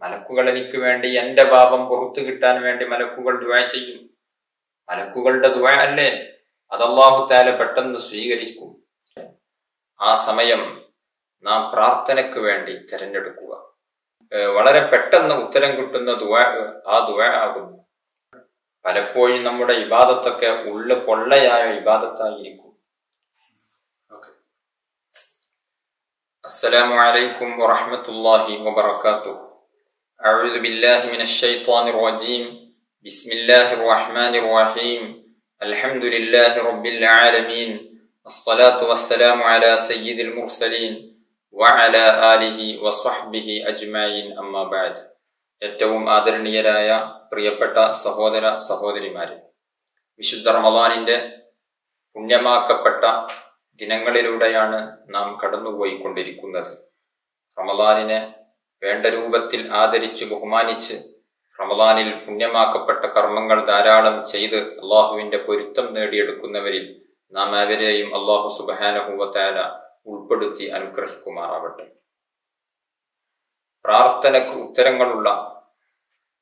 മലക്കുകൾ എനിക്ക് വേണ്ടി എന്റെ പാപം പുറത്തു കിട്ടാൻ വേണ്ടി മലക്കുകൾ ദുആ ചെയ്യും. മലക്കുകളുടെ ദുആ അല്ലേ, അത് അല്ലാഹു തആല പെട്ടെന്ന് സ്വീകരിക്കും. ആ സമയം നാം പ്രാർത്ഥനയ്ക്ക് വേണ്ടി തിരഞ്ഞെടുക്കുക. വളരെ പെട്ടെന്ന് ഉത്തരം കിട്ടുന്ന ദുആ ആ ദുആ ആകുന്നു. പലപ്പോഴും നമ്മുടെ ഇബാദത്തൊക്കെ ഉള്ളു പൊള്ളയായ ഇബാദത്തായിരിക്കും. അസ്സലാമു അലൈക്കും വറഹ്മത്തുള്ളാഹി വബറകാതുഹു. അഊദു ബില്ലാഹി മിനശ് ശൈത്വാനിർ റജീം. ബിസ്മില്ലാഹിർ റഹ്മാനിർ റഹീം. അൽഹംദുലില്ലാഹി റബ്ബിൽ ആലമീൻ. വസ്സലാത്തു വസ്സലാമു അലാ സയ്യിദിൽ മുർസലീൻ വഅലാ ആലിഹി വസ്വഹ്ബിഹി അജ്മഈൻ. അമ്മാ ബഅദ്. ഏറ്റവും ആദരണീയരായ പ്രിയപ്പെട്ട സഹോദര സഹോദരിമാരെ, വിശുദ്ധ റമളാനിന്റെ പുണ്യമാക്കപ്പെട്ട ദിനങ്ങളിലൂടെയാണ് നാം കടന്നുപോയിക്കൊണ്ടിരിക്കുന്നത്. റമളാനിനെ വേണ്ട രൂപത്തിൽ ആദരിച്ച് ബഹുമാനിച്ച് റമളാനിൽ പുണ്യമാക്കപ്പെട്ട കർമ്മങ്ങൾ ധാരാളം ചെയ്ത് അള്ളാഹുവിന്റെ പൊരുത്തം നേടിയെടുക്കുന്നവരിൽ നാം അവരെയും അള്ളാഹു സുബ്ഹാനഹു വ തആല ഉൾപ്പെടുത്തി അനുഗ്രഹിക്കുമാറാവട്ടെ. പ്രാർത്ഥനയ്ക്ക് ഉത്തരങ്ങളുള്ള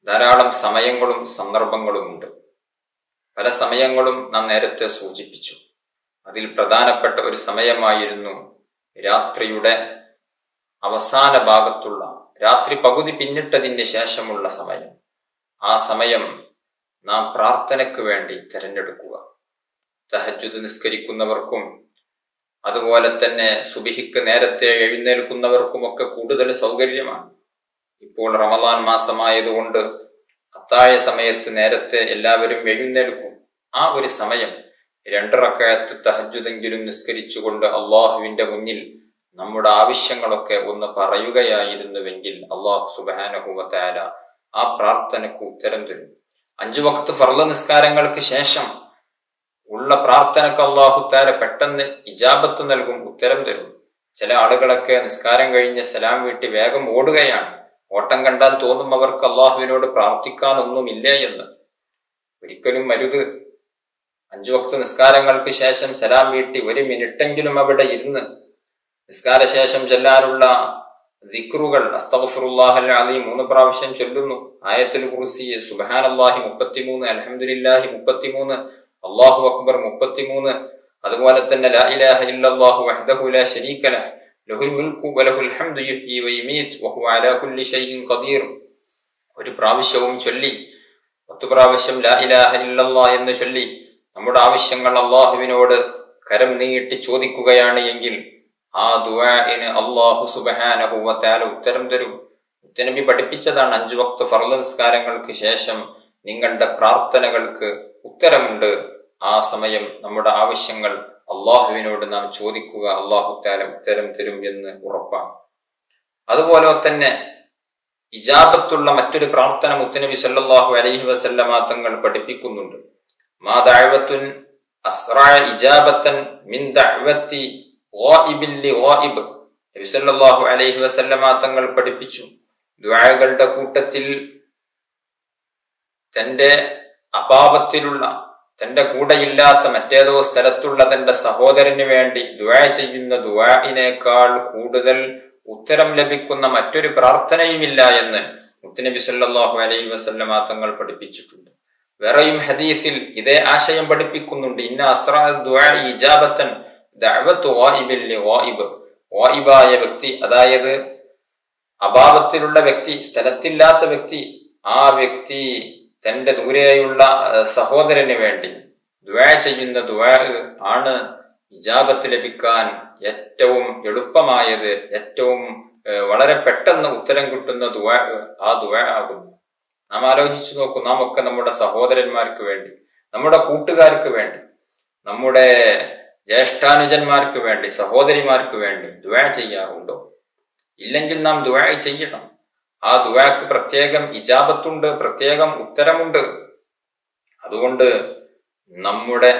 ധാരാളം സമയങ്ങളും സന്ദർഭങ്ങളുമുണ്ട്. പല സമയങ്ങളും നാം നേരത്തെ സൂചിപ്പിച്ചു. അതിൽ പ്രധാനപ്പെട്ട ഒരു സമയമായിരുന്നു രാത്രിയുടെ അവസാന ഭാഗത്തുള്ള, രാത്രി പകുതി പിന്നിട്ടതിന് ശേഷമുള്ള സമയം. ആ സമയം നാം പ്രാർത്ഥനയ്ക്ക് വേണ്ടി തിരഞ്ഞെടുക്കുക. തഹജ്ജുദ് നിസ്കരിക്കുന്നവർക്കും അതുപോലെ തന്നെ സുബഹിക്ക് നേരത്തെ എഴുന്നേൽക്കുന്നവർക്കുമൊക്കെ കൂടുതൽ സൗകര്യമാണ്. ഇപ്പോൾ റമളാൻ മാസമായതുകൊണ്ട് അത്താഴ സമയത്ത് നേരത്തെ എല്ലാവരും എഴുന്നേൽക്കും. ആ ഒരു സമയം 2 റക്അത്ത് തഹജ്ജുദെങ്കിലും നിസ്കരിച്ചുകൊണ്ട് അള്ളാഹുവിന്റെ മുന്നിൽ നമ്മുടെ ആവശ്യങ്ങളൊക്കെ ഒന്ന് പറയുകയായിരുന്നുവെങ്കിൽ അള്ളാഹു സുബ്ഹാനഹു വ തആല ആ പ്രാർത്ഥനയ്ക്ക് ഉത്തരം തരും. 5 വഖ്ത് ഫർള് നിസ്കാരങ്ങൾക്ക് ശേഷം ഉള്ള പ്രാർത്ഥനയ്ക്ക് അള്ളാഹു തആല പെട്ടെന്ന് ഇജാബത്ത് നൽകും, ഉത്തരം തരും. ചില ആളുകളൊക്കെ നിസ്കാരം കഴിഞ്ഞ് സലാം വീട്ടി വേഗം ഓടുകയാണ്. ഓട്ടം കണ്ടാൽ തോന്നും അവർക്ക് അള്ളാഹുവിനോട് പ്രാർത്ഥിക്കാനൊന്നുമില്ലേ എന്ന്. ഒരിക്കലും അരുത്. 5 വഖ്ത് നിസ്കാരങ്ങൾക്ക് ശേഷം സലാം വീട്ടി 1 മിനിറ്റെങ്കിലും അവിടെ ഇരുന്ന് നിസ്കാരശേഷം ചൊല്ലാനുള്ള ദിക്റുകൾ അസ്തഗ്ഫിറുല്ലാഹൽ അലീം 3 പ്രാവശ്യം ചൊല്ലുന്നു. ആയത്തുൽ കുർസി, സുബ്ഹാനല്ലാഹി 33, അൽഹംദുലില്ലാഹി 33, അല്ലാഹു അക്ബർ 33, അതുപോലെ തന്നെ ലാ ഇലാഹ ഇല്ലല്ലാഹു വഹ്ദഹു ലാ ശരീക ലഹ് ലഹുൽ മുൽക്കു വലഹുൽ ഹംദു യുഹ്യി വയുമീത് വഹുവ അലാ കുല്ലി ഷൈഇൻ ഖദീർ 1 പ്രാവശ്യവും ചൊല്ലി 10 പ്രാവശ്യം ലാ ഇലാഹ ഇല്ലല്ലാഹ് എന്ന് ചൊല്ലി നമ്മുടെ ആവശ്യങ്ങൾ അള്ളാഹുവിനോട് കരം നീട്ടി ചോദിക്കുകയാണ് എങ്കിൽ ആ ദുആഇന് അല്ലാഹു സുബ്ഹാനഹു വ തആല ഉത്തരം തരും. മുത്തനബി പഠിപ്പിച്ചതാണ്, 5 വഖ്ത് ഫർള് നിസ്കാരങ്ങൾക്ക് ശേഷം നിങ്ങളുടെ പ്രാർത്ഥനകൾക്ക് ഉത്തരമുണ്ട്. ആ സമയം നമ്മുടെ ആവശ്യങ്ങൾ അള്ളാഹുവിനോട് നാം ചോദിക്കുക, അള്ളാഹു തആല ഉത്തരം തരും എന്ന് ഉറപ്പാണ്. അതുപോലെ തന്നെ ഇജാബത്തുള്ള മറ്റൊരു പ്രാർത്ഥന മുത്തനബി സല്ലല്ലാഹു അലൈഹി വസല്ലമ തങ്ങൾ പഠിപ്പിക്കുന്നുണ്ട്. മാ ദഅവത്തുൻ അസ്റഅ ഇജാബത്തൻ മിൻ ദഅവത്തി ഗായിബിൻ ലിഗായിബ്. നബി സല്ലല്ലാഹു അലൈഹി വസല്ലമ തങ്ങൾ പഠിപ്പിച്ചു, ദുആകളുടെ കൂട്ടത്തിൽ തന്റെ അഭാവത്തിലുള്ള, തന്റെ കൂടെയില്ലാത്ത മറ്റേതോ സ്ഥലത്തുള്ള തന്റെ സഹോദരന് വേണ്ടി ദുആ ചെയ്യുന്ന ദുആഇനേക്കാൾ കൂടുതൽ ഉത്തരം ലഭിക്കുന്ന മറ്റൊരു പ്രാർത്ഥനയുമില്ല എന്ന് മുത്തുനബി സല്ലല്ലാഹു അലൈഹി വസല്ലമ തങ്ങൾ പഠിപ്പിച്ചിട്ടുണ്ട്. വേറെയും ഹദീസിൽ ഇതേ ആശയം പഠിപ്പിക്കുന്നുണ്ട്. ഇന്ന അസ്റാ ദുആ ഇജാബത്തൻ ദഅവത്തു ഗായിബിൻ ലിഗായിബ്. ഗായിബായ വ്യക്തി, അതായത് അഭാവത്തിലുള്ള വ്യക്തി, സ്ഥലത്തില്ലാത്ത വ്യക്തി, ആ വ്യക്തി തന്റെ ദൂരെയുള്ള സഹോദരന് വേണ്ടി ദുആ ചെയ്യുന്ന ദുആ ആണ് ഇജാബത്ത് ലഭിക്കാൻ ഏറ്റവും എളുപ്പമായത്, ഏറ്റവും വളരെ പെട്ടെന്ന് ഉത്തരം കിട്ടുന്ന ദുആ ആ ദുആ ആകുന്നു. നാം ആലോചിച്ചു നോക്കൂ, നാം ഒക്കെ നമ്മുടെ സഹോദരന്മാർക്ക് വേണ്ടി, നമ്മുടെ കൂട്ടുകാർക്ക് വേണ്ടി, നമ്മുടെ ജ്യേഷ്ഠാനുജന്മാർക്ക് വേണ്ടി, സഹോദരിമാർക്ക് വേണ്ടി ദുആ ചെയ്യാറുണ്ടോ? ഇല്ലെങ്കിൽ നാം ദുആ ചെയ്യണം. ആ ദുആക്ക് പ്രത്യേകം ഇജാബത്തുണ്ട്, പ്രത്യേകം ഉത്തരമുണ്ട്. അതുകൊണ്ട് നമ്മുടെ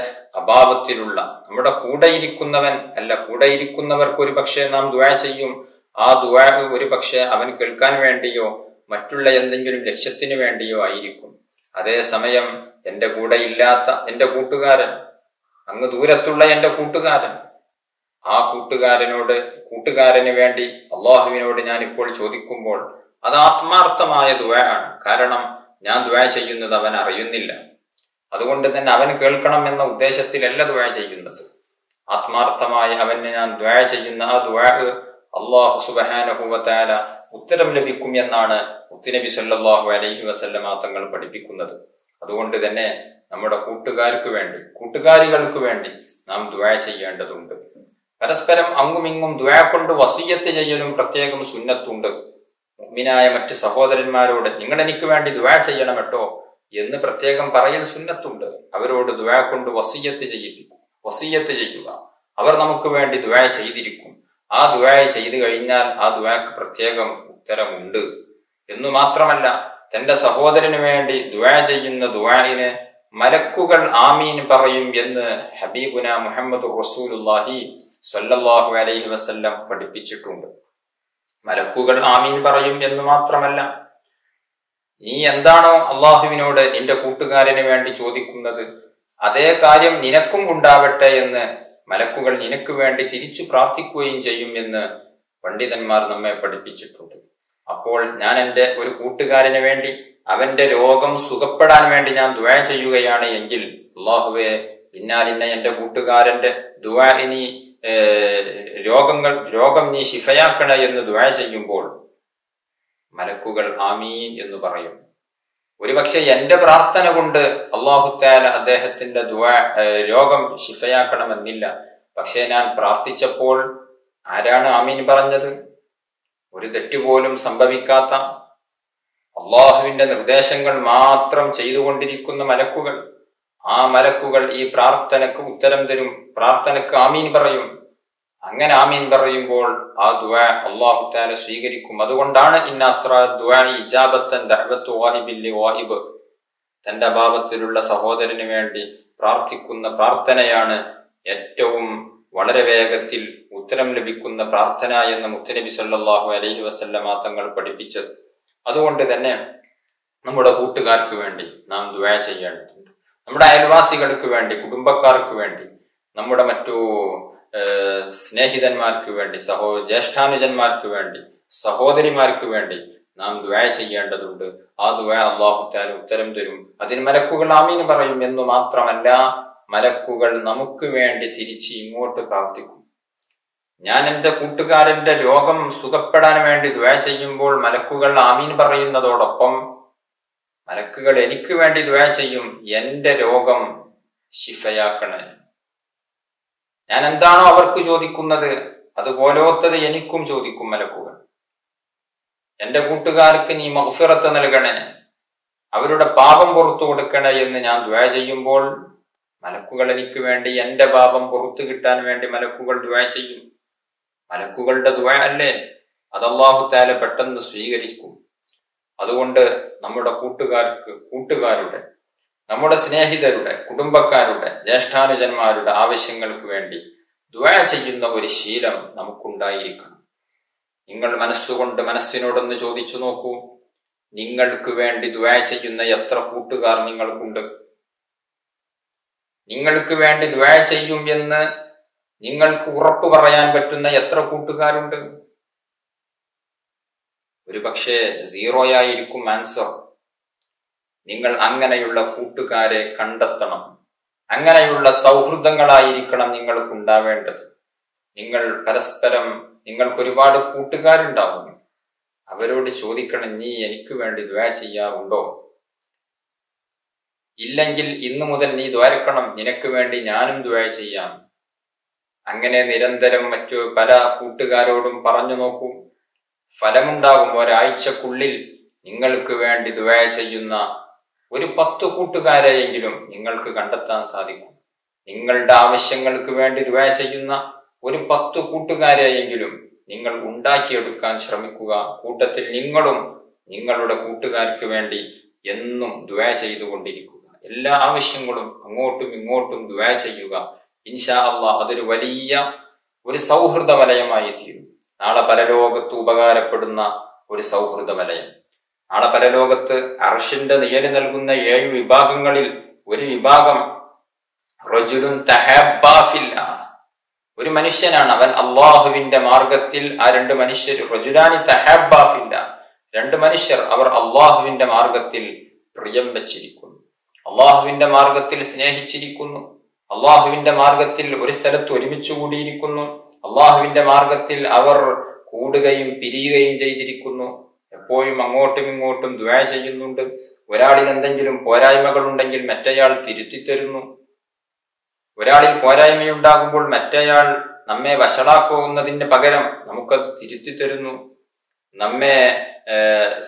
അഭാവത്തിലുള്ള, നമ്മുടെ കൂടെയിരിക്കുന്നവൻ അല്ല, കൂടെയിരിക്കുന്നവർക്ക് ഒരു പക്ഷേ നാം ദുആ ചെയ്യും. ആ ദുആ ഒരു പക്ഷേ അവൻ കേൾക്കാൻ വേണ്ടിയോ മറ്റുള്ള എന്തെങ്കിലും ലക്ഷ്യത്തിന് വേണ്ടിയോ ആയിരിക്കും. അതേസമയം എന്റെ കൂടെ ഇല്ലാത്ത എന്റെ കൂട്ടുകാരൻ, അങ്ങ് ദൂരത്തുള്ള എന്റെ കൂട്ടുകാരൻ, ആ കൂട്ടുകാരന് വേണ്ടി അള്ളാഹുവിനോട് ഞാൻ ഇപ്പോൾ ചോദിക്കുമ്പോൾ അത് ആത്മാർത്ഥമായ ദുആ ആണ്. കാരണം ഞാൻ ദുആ ചെയ്യുന്നത് അവൻ അറിയുന്നില്ല, അതുകൊണ്ട് തന്നെ അവൻ കേൾക്കണം എന്ന ഉദ്ദേശത്തിലല്ല ദുആ ചെയ്യുന്നത്. ആത്മാർത്ഥമായി അവന് ഞാൻ ദുആ ചെയ്യുന്ന ആ ദുആ അല്ലാഹു സുബ്ഹാനഹു വ തആല ഉത്തരം ലഭിക്കും എന്നാണ് മുത്തുനബി സല്ലല്ലാഹു അലൈഹി വസല്ലമ തങ്ങൾ പഠിപ്പിക്കുന്നത്. അതുകൊണ്ട് തന്നെ നമ്മുടെ കൂട്ടുകാരികൾക്ക് വേണ്ടി നാം ദുആ ചെയ്യേണ്ടതുണ്ട്. പരസ്പരം അങ്ങുമിങ്ങും ദുആ കൊണ്ട് വസിയത്ത് ചെയ്യലും പ്രത്യേകം സുന്നത്തുണ്ട്. മുഅ്മിനായ മറ്റ് സഹോദരന്മാരോട് നിങ്ങൾ എനിക്ക് വേണ്ടി ദുആ ചെയ്യണം കേട്ടോ എന്ന് പ്രത്യേകം പറയൽ സുന്നത്തുണ്ട്. അവരോട് ദുആ കൊണ്ട് വസിയത്ത് ചെയ്യുക. അവർ നമുക്ക് വേണ്ടി ദുആ ചെയ്തിരിക്കും. ആ ദുആ ചെയ്തു കഴിഞ്ഞാൽ ആ ദുആക്ക് പ്രത്യേകം ഉത്തരമുണ്ട് എന്നു മാത്രമല്ല, തന്റെ സഹോദരന് വേണ്ടി ദുആ ചെയ്യുന്ന ദുആഇന് മലക്കുകൾ ആമീൻ പറയും എന്ന് ഹബീബുന മുഹമ്മദ് റസൂലുള്ളാഹി സ്വല്ലല്ലാഹു അലൈഹി വസല്ലം പഠിപ്പിച്ചിട്ടുണ്ട്. മലക്കുകൾ ആമീൻ പറയും എന്ന് മാത്രമല്ല, നീ എന്താണോ അള്ളാഹുവിനോട് നിന്റെ കൂട്ടുകാരന് വേണ്ടി ചോദിക്കുന്നത് അതേ കാര്യം നിനക്കും ഉണ്ടാവട്ടെ എന്ന് മലക്കുകൾ നിനക്ക് വേണ്ടി തിരിച്ചു പ്രാർത്ഥിക്കുകയും ചെയ്യും എന്ന് പണ്ഡിതന്മാർ നമ്മെ പഠിപ്പിച്ചിട്ടുണ്ട്. അപ്പോൾ ഞാൻ എൻ്റെ ഒരു കൂട്ടുകാരന് വേണ്ടി അവന്റെ രോഗം സുഖപ്പെടാൻ വേണ്ടി ഞാൻ ദുആ ചെയ്യുകയാണ് എങ്കിൽ, അള്ളാഹുവേ പിന്നാലിന്ന എന്റെ കൂട്ടുകാരന്റെ ദുആഇനി രോഗം നീ ശിഫയാക്കണ എന്ന് ദുആ ചെയ്യുമ്പോൾ മലക്കുകൾ ആമീൻ എന്ന് പറയും. ഒരുപക്ഷെ എന്റെ പ്രാർത്ഥന കൊണ്ട് അല്ലാഹു തആല അദ്ദേഹത്തിന്റെ രോഗം ശിഫയാക്കണമെന്നില്ല. പക്ഷെ ഞാൻ പ്രാർത്ഥിച്ചപ്പോൾ ആരാണ് ആമീൻ പറഞ്ഞത്? ഒരു തെറ്റുപോലും സംഭവിക്കാത്ത, അള്ളാഹുവിന്റെ നിർദ്ദേശങ്ങൾ മാത്രം ചെയ്തുകൊണ്ടിരിക്കുന്ന മലക്കുകൾ. ആ മലക്കുകൾ ഈ പ്രാർത്ഥനക്ക് ഉത്തരം തരും, പ്രാർത്ഥനക്ക് ആമീൻ പറയും. അങ്ങനെ ആമീൻ പറയുമ്പോൾ ആ ദുആ അല്ലാഹു തആല സ്വീകരിക്കും. അതുകൊണ്ടാണ് തന്റെ അഭാവത്തിലുള്ള സഹോദരന് വേണ്ടി പ്രാർത്ഥിക്കുന്ന പ്രാർത്ഥനയാണ് ഏറ്റവും വളരെ വേഗത്തിൽ ഉത്തരം ലഭിക്കുന്ന പ്രാർത്ഥന എന്ന് മുത്തുനബി സല്ലല്ലാഹു അലൈഹി വസല്ലമ തങ്ങൾ പഠിപ്പിച്ചത്. അതുകൊണ്ട് തന്നെ നമ്മുടെ കൂട്ടുകാർക്ക് വേണ്ടി നാം ദുആ ചെയ്യേണ്ടതുണ്ട്. നമ്മുടെ അയൽവാസികൾക്ക് വേണ്ടി, കുടുംബക്കാർക്ക് വേണ്ടി, നമ്മുടെ മറ്റു സ്നേഹിതന്മാർക്ക് വേണ്ടി, ജ്യേഷ്ഠാനുജന്മാർക്ക് വേണ്ടി, സഹോദരിമാർക്ക് വേണ്ടി നാം ദുആ ചെയ്യേണ്ടതുണ്ട്. ആ ദുആ അല്ലാഹു തആല ഉത്തരം തരും. അതിന് മലക്കുകൾ ആമീൻ പറയും എന്ന് മാത്രമല്ല, മലക്കുകൾ നമുക്ക് വേണ്ടി തിരിച്ച് ഇങ്ങോട്ട് പ്രാർത്ഥിക്കും. ഞാൻ എൻ്റെ കൂട്ടുകാരന്റെ രോഗം സുഖപ്പെടാൻ വേണ്ടി ദുആ ചെയ്യുമ്പോൾ മലക്കുകൾ ആമീൻ പറയുന്നതോടൊപ്പം മലക്കുകൾ എനിക്ക് വേണ്ടി ദുആ ചെയ്യും, എന്റെ രോഗം ശിഫയാക്കണേ. ഞാൻ എന്താണോ അവർക്ക് ചോദിക്കുന്നത് അതുപോലത്തത് എനിക്കും ചോദിക്കും മലക്കുകൾ. എന്റെ കൂട്ടുകാർക്ക് നീ മഗ്ഫിറത്ത് നൽകണേ, അവരുടെ പാപം പുറത്തു കൊടുക്കണേ എന്ന് ഞാൻ ദുആ ചെയ്യുമ്പോൾ മലക്കുകൾ എനിക്ക് വേണ്ടി എന്റെ പാപം പുറത്തു കിട്ടാൻ വേണ്ടി മലക്കുകൾ ദുആ ചെയ്യും. മലക്കുകളുടെ ദുആ അല്ലേ, അത് അല്ലാഹു തആല പെട്ടെന്ന് സ്വീകരിക്കും. അതുകൊണ്ട് നമ്മുടെ കൂട്ടുകാരുടെ, നമ്മുടെ സ്നേഹിതരുടെ, കുടുംബക്കാരുടെ, ജ്യേഷ്ഠാനുജന്മാരുടെ ആവശ്യങ്ങൾക്ക് വേണ്ടി ദുആ ചെയ്യുന്ന ഒരു ശീലം നമുക്കുണ്ടായിരിക്കണം. നിങ്ങൾ മനസ്സുകൊണ്ട് മനസ്സിനോടൊന്ന് ചോദിച്ചു നോക്കൂ, നിങ്ങൾക്ക് വേണ്ടി ദുആ ചെയ്യുന്ന എത്ര കൂട്ടുകാർ നിങ്ങൾക്കുണ്ട്? നിങ്ങൾക്ക് വേണ്ടി ദുആ ചെയ്യും എന്ന് നിങ്ങൾക്ക് ഉറപ്പ് പറയാൻ പറ്റുന്ന എത്ര കൂട്ടുകാരുണ്ട്? ഒരു പക്ഷേ 0 ആയിരിക്കും ആൻസർ. നിങ്ങൾ അങ്ങനെയുള്ള കൂട്ടുകാരെ കണ്ടെത്തണം. അങ്ങനെയുള്ള സൗഹൃദങ്ങളായിരിക്കണം നിങ്ങൾക്ക് ഉണ്ടാവേണ്ടത്. നിങ്ങൾ പരസ്പരം, നിങ്ങൾക്ക് ഒരുപാട് കൂട്ടുകാരുണ്ടാവും, അവരോട് ചോദിക്കണം, നീ എനിക്ക് വേണ്ടി ദുആ ചെയ്യാറുണ്ടോ? ഇല്ലെങ്കിൽ ഇന്നു മുതൽ നീ ദ്വാരക്കണം, നിനക്ക് വേണ്ടി ഞാനും ദുആ ചെയ്യാം. അങ്ങനെ നിരന്തരം മറ്റു പല കൂട്ടുകാരോടും പറഞ്ഞു നോക്കൂ, ഫലമുണ്ടാകും. ഒരാഴ്ചക്കുള്ളിൽ നിങ്ങൾക്ക് വേണ്ടി ദുആ ചെയ്യുന്ന ഒരു 10 കൂട്ടുകാരെയെങ്കിലും നിങ്ങൾക്ക് കണ്ടെത്താൻ സാധിക്കും. നിങ്ങളുടെ ആവശ്യങ്ങൾക്ക് വേണ്ടി ദുആ ചെയ്യുന്ന ഒരു 10 കൂട്ടുകാരെയെങ്കിലും നിങ്ങൾ ഉണ്ടാക്കിയെടുക്കാൻ ശ്രമിക്കുക. കൂട്ടത്തിൽ നിങ്ങളും നിങ്ങളുടെ കൂട്ടുകാർക്ക് വേണ്ടി എന്നും ദുആ ചെയ്തുകൊണ്ടിരിക്കുക. എല്ലാ ആവശ്യങ്ങളും അങ്ങോട്ടും ഇങ്ങോട്ടും ദുആ ചെയ്യുക. ഇൻഷാ അല്ലാഹ് അതൊരു വലിയ ഒരു സൗഹൃദ വലയമായി തീരും. നാളെ പരലോകത്ത് ഉപകാരപ്പെടുന്ന ഒരു സൗഹൃദ വലയം. നാളെ പരലോകത്ത് അർശിന്റെ നിഴല് നൽകുന്ന 7 വിഭാഗങ്ങളിൽ ഒരു വിഭാഗം റജുലുൻ തഹബ്ബാ ഫില്ലാഹ്, ഒരു മനുഷ്യനാണ്, അവൻ അള്ളാഹുവിന്റെ മാർഗത്തിൽ. ആ 2 മനുഷ്യർ, റജുലാനി തഹബ്ബാ ഫില്ലാഹ്, രണ്ട് മനുഷ്യർ അവർ അള്ളാഹുവിന്റെ മാർഗത്തിൽ പ്രിയം വച്ചിരിക്കുന്നു, അള്ളാഹുവിന്റെ മാർഗത്തിൽ സ്നേഹിച്ചിരിക്കുന്നു, അള്ളാഹുവിന്റെ മാർഗത്തിൽ ഒരു സ്ഥലത്ത് ഒരുമിച്ച് കൂടിയിരിക്കുന്നു, അള്ളാഹുവിന്റെ മാർഗത്തിൽ അവർ കൂടുകയും പിരിയുകയും ചെയ്തിരിക്കുന്നു, എപ്പോഴും അങ്ങോട്ടും ഇങ്ങോട്ടും ദുആ ചെയ്യുന്നുണ്ട്. ഒരാളിൽ എന്തെങ്കിലും പോരായ്മകൾ ഉണ്ടെങ്കിൽ മറ്റേയാൾ തിരുത്തിത്തരുന്നു. ഒരാളിൽ പോരായ്മയുണ്ടാകുമ്പോൾ മറ്റേയാൾ നമ്മെ വഷളാക്കുന്നതിന് പകരം നമുക്കത് തിരുത്തിത്തരുന്നു, നമ്മെ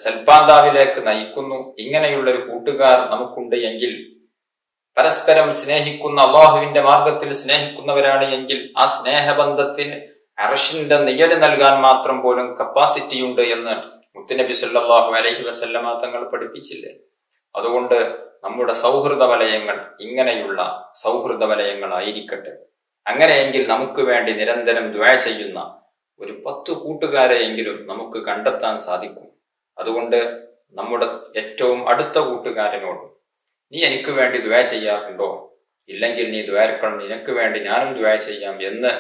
സൽപാന്താവിലേക്ക് നയിക്കുന്നു. ഇങ്ങനെയുള്ളൊരു കൂട്ടുകാർ നമുക്കുണ്ട് എങ്കിൽ, പരസ്പരം സ്നേഹിക്കുന്ന അള്ളാഹുവിന്റെ മാർഗത്തിൽ സ്നേഹിക്കുന്നവരാണ് എങ്കിൽ, ആ സ്നേഹബന്ധത്തിന് അർശിന്റെ നിഴല് നൽകാൻ മാത്രം പോലും കപ്പാസിറ്റി ഉണ്ട് എന്ന് മുത്തുനബി സല്ലല്ലാഹു അലൈഹി വസല്ലമ തങ്ങൾ പഠിപ്പിച്ചില്ലേ? അതുകൊണ്ട് നമ്മുടെ സൗഹൃദ വലയങ്ങൾ ഇങ്ങനെയുള്ള സൗഹൃദ വലയങ്ങളായിരിക്കട്ടെ. അങ്ങനെയെങ്കിൽ നമുക്ക് വേണ്ടി നിരന്തരം ദുആ ചെയ്യുന്ന ഒരു 10 കൂട്ടുകാരെയെങ്കിലും നമുക്ക് കണ്ടെത്താൻ സാധിക്കും. അതുകൊണ്ട് നമ്മുടെ ഏറ്റവും അടുത്ത കൂട്ടുകാരനോട്, നീ എനിക്ക് വേണ്ടി ദുആ ചെയ്യാറുണ്ടോ? ഇല്ലെങ്കിൽ നീ ദുആർക്കണം, നിനക്ക് വേണ്ടി ഞാനും ദുആ ചെയ്യാം എന്ന്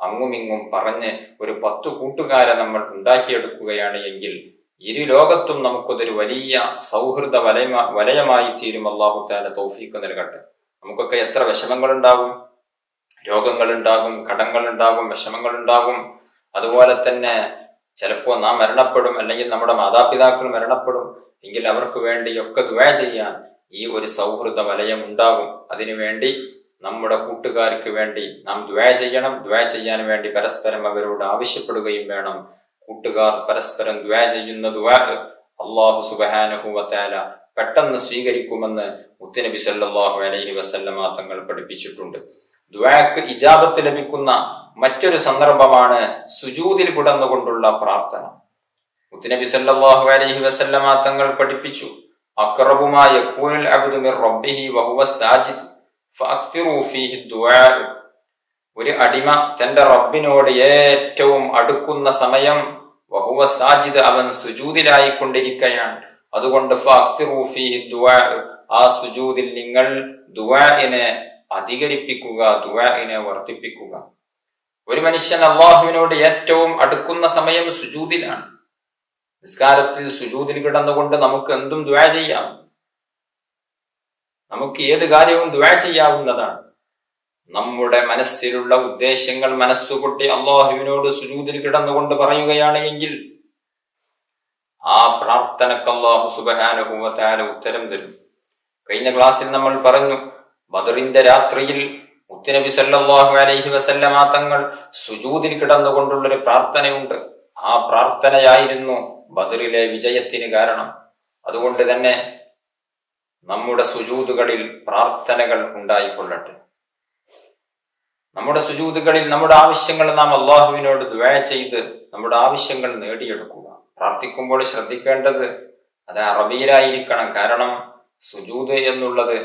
അങ്ങുമിങ്ങും പറഞ്ഞ് ഒരു 10 കൂട്ടുകാരെ നമ്മൾ ഉണ്ടാക്കിയെടുക്കുകയാണ് എങ്കിൽ ഇരു ലോകത്തും നമുക്കതൊരു വലിയ സൗഹൃദ വലയമായി തീരും. അല്ലാഹു തആല തൗഫീഖ് നൽകട്ടെ. നമുക്കൊക്കെ എത്ര വിഷമങ്ങളുണ്ടാകും, രോഗങ്ങളുണ്ടാകും, കടങ്ങളുണ്ടാകും, വിഷമങ്ങളുണ്ടാകും. അതുപോലെ തന്നെ ചിലപ്പോൾ നാം മരണപ്പെടും, അല്ലെങ്കിൽ നമ്മുടെ മാതാപിതാക്കൾ മരണപ്പെടും. എങ്കിൽ അവർക്ക് വേണ്ടിയൊക്കെ ദുആ ചെയ്യാൻ ഈ ഒരു സൗഹൃദ വലയം ഉണ്ടാകും. അതിനുവേണ്ടി നമ്മുടെ കൂട്ടുകാർക്ക് വേണ്ടി നാം ദുആ ചെയ്യണം. ദുആ ചെയ്യാൻ വേണ്ടി പരസ്പരം അവരോട് ആവശ്യപ്പെടുകയും വേണം. കൂട്ടുകാർ പരസ്പരം ദുആ ചെയ്യുന്ന ദുആ അല്ലാഹു സുബ്ഹാനഹു വ തആല പെട്ടെന്ന് സ്വീകരിക്കുമെന്ന് മുത്തുനബി സല്ലല്ലാഹു അലൈഹി വസല്ലമ തങ്ങൾ പഠിപ്പിച്ചിട്ടുണ്ട്. ദുആക്ക് ഇജാബത്ത് ലഭിക്കുന്ന മറ്റൊരു സന്ദർഭമാണ് സുജൂദിൽ കിടന്നുകൊണ്ടുള്ള പ്രാർത്ഥന. മുത്തുനബി സല്ലല്ലാഹു അലൈഹി വസല്ലമ തങ്ങൾ പഠിപ്പിച്ചു, അഖറബു മാ യകൂനുൽ അബ്ദു മിർ റബ്ബിഹി വഹുവ സാജിദ് ഫഅക്തിറു ഫീഹി ദുആ. ഒരു അടിമ തന്റെ റബ്ബിനോട് ഏറ്റവും അടുക്കുന്ന സമയം വഹുവ സാജിദ്, അവൻ സുജൂദിലായി കൊണ്ടിരിക്കുകയാണ്. അതുകൊണ്ട് ഫഅക്തിറു ഫീഹി ദുആ, ആ സുജൂദിൽ നിങ്ങൾ ദുആഇനെ അധികരിപ്പിക്കുക, ദുആഇനെ വർദ്ധിപ്പിക്കുക. ഒരു മനുഷ്യൻ അള്ളാഹുവിനോട് ഏറ്റവും അടുക്കുന്ന സമയം സുജൂദിലാണ്. നിസ്കാരത്തിൽ സുജൂദിൽ കിടന്നുകൊണ്ട് നമുക്ക് എന്തും ദുആ ചെയ്യാം. നമുക്ക് ഏത് കാര്യവും ദുആ ചെയ്യാവുന്നതാണ്. നമ്മുടെ മനസ്സിലുള്ള ഉദ്ദേശങ്ങൾ മനസ്സുകൊട്ടി അള്ളാഹുവിനോട് സുജൂദിൽ കിടന്നുകൊണ്ട് പറയുകയാണ് എങ്കിൽ ആ പ്രാർത്ഥനക്ക് അല്ലാഹു സുബ്ഹാനഹു വ തആല ഉത്തരം തരും. കഴിഞ്ഞ ക്ലാസ്സിൽ നമ്മൾ പറഞ്ഞു, ബദറിന്റെ രാത്രിയിൽ മുത്തുനബി സല്ലല്ലാഹു അലൈഹി വസല്ലമ തങ്ങൾ സുജൂദിൽ കിടന്നുകൊണ്ടുള്ളൊരു പ്രാർത്ഥനയുണ്ട്. ആ പ്രാർത്ഥനയായിരുന്നു ബദറിലെ വിജയത്തിന് കാരണം. അതുകൊണ്ട് തന്നെ നമ്മുടെ സുജൂദുകളിൽ പ്രാർത്ഥനകൾ ഉണ്ടായിക്കൊള്ളട്ടെ. നമ്മുടെ സുജൂദുകളിൽ നമ്മുടെ ആവശ്യങ്ങൾ നാം അള്ളാഹുവിനോട് ദുആ ചെയ്ത് നമ്മുടെ ആവശ്യങ്ങൾ നേടിയെടുക്കുക. പ്രാർത്ഥിക്കുമ്പോൾ ശ്രദ്ധിക്കേണ്ടത് അത് അറബിയിലായിരിക്കണം. കാരണം സുജൂദ് എന്നുള്ളത്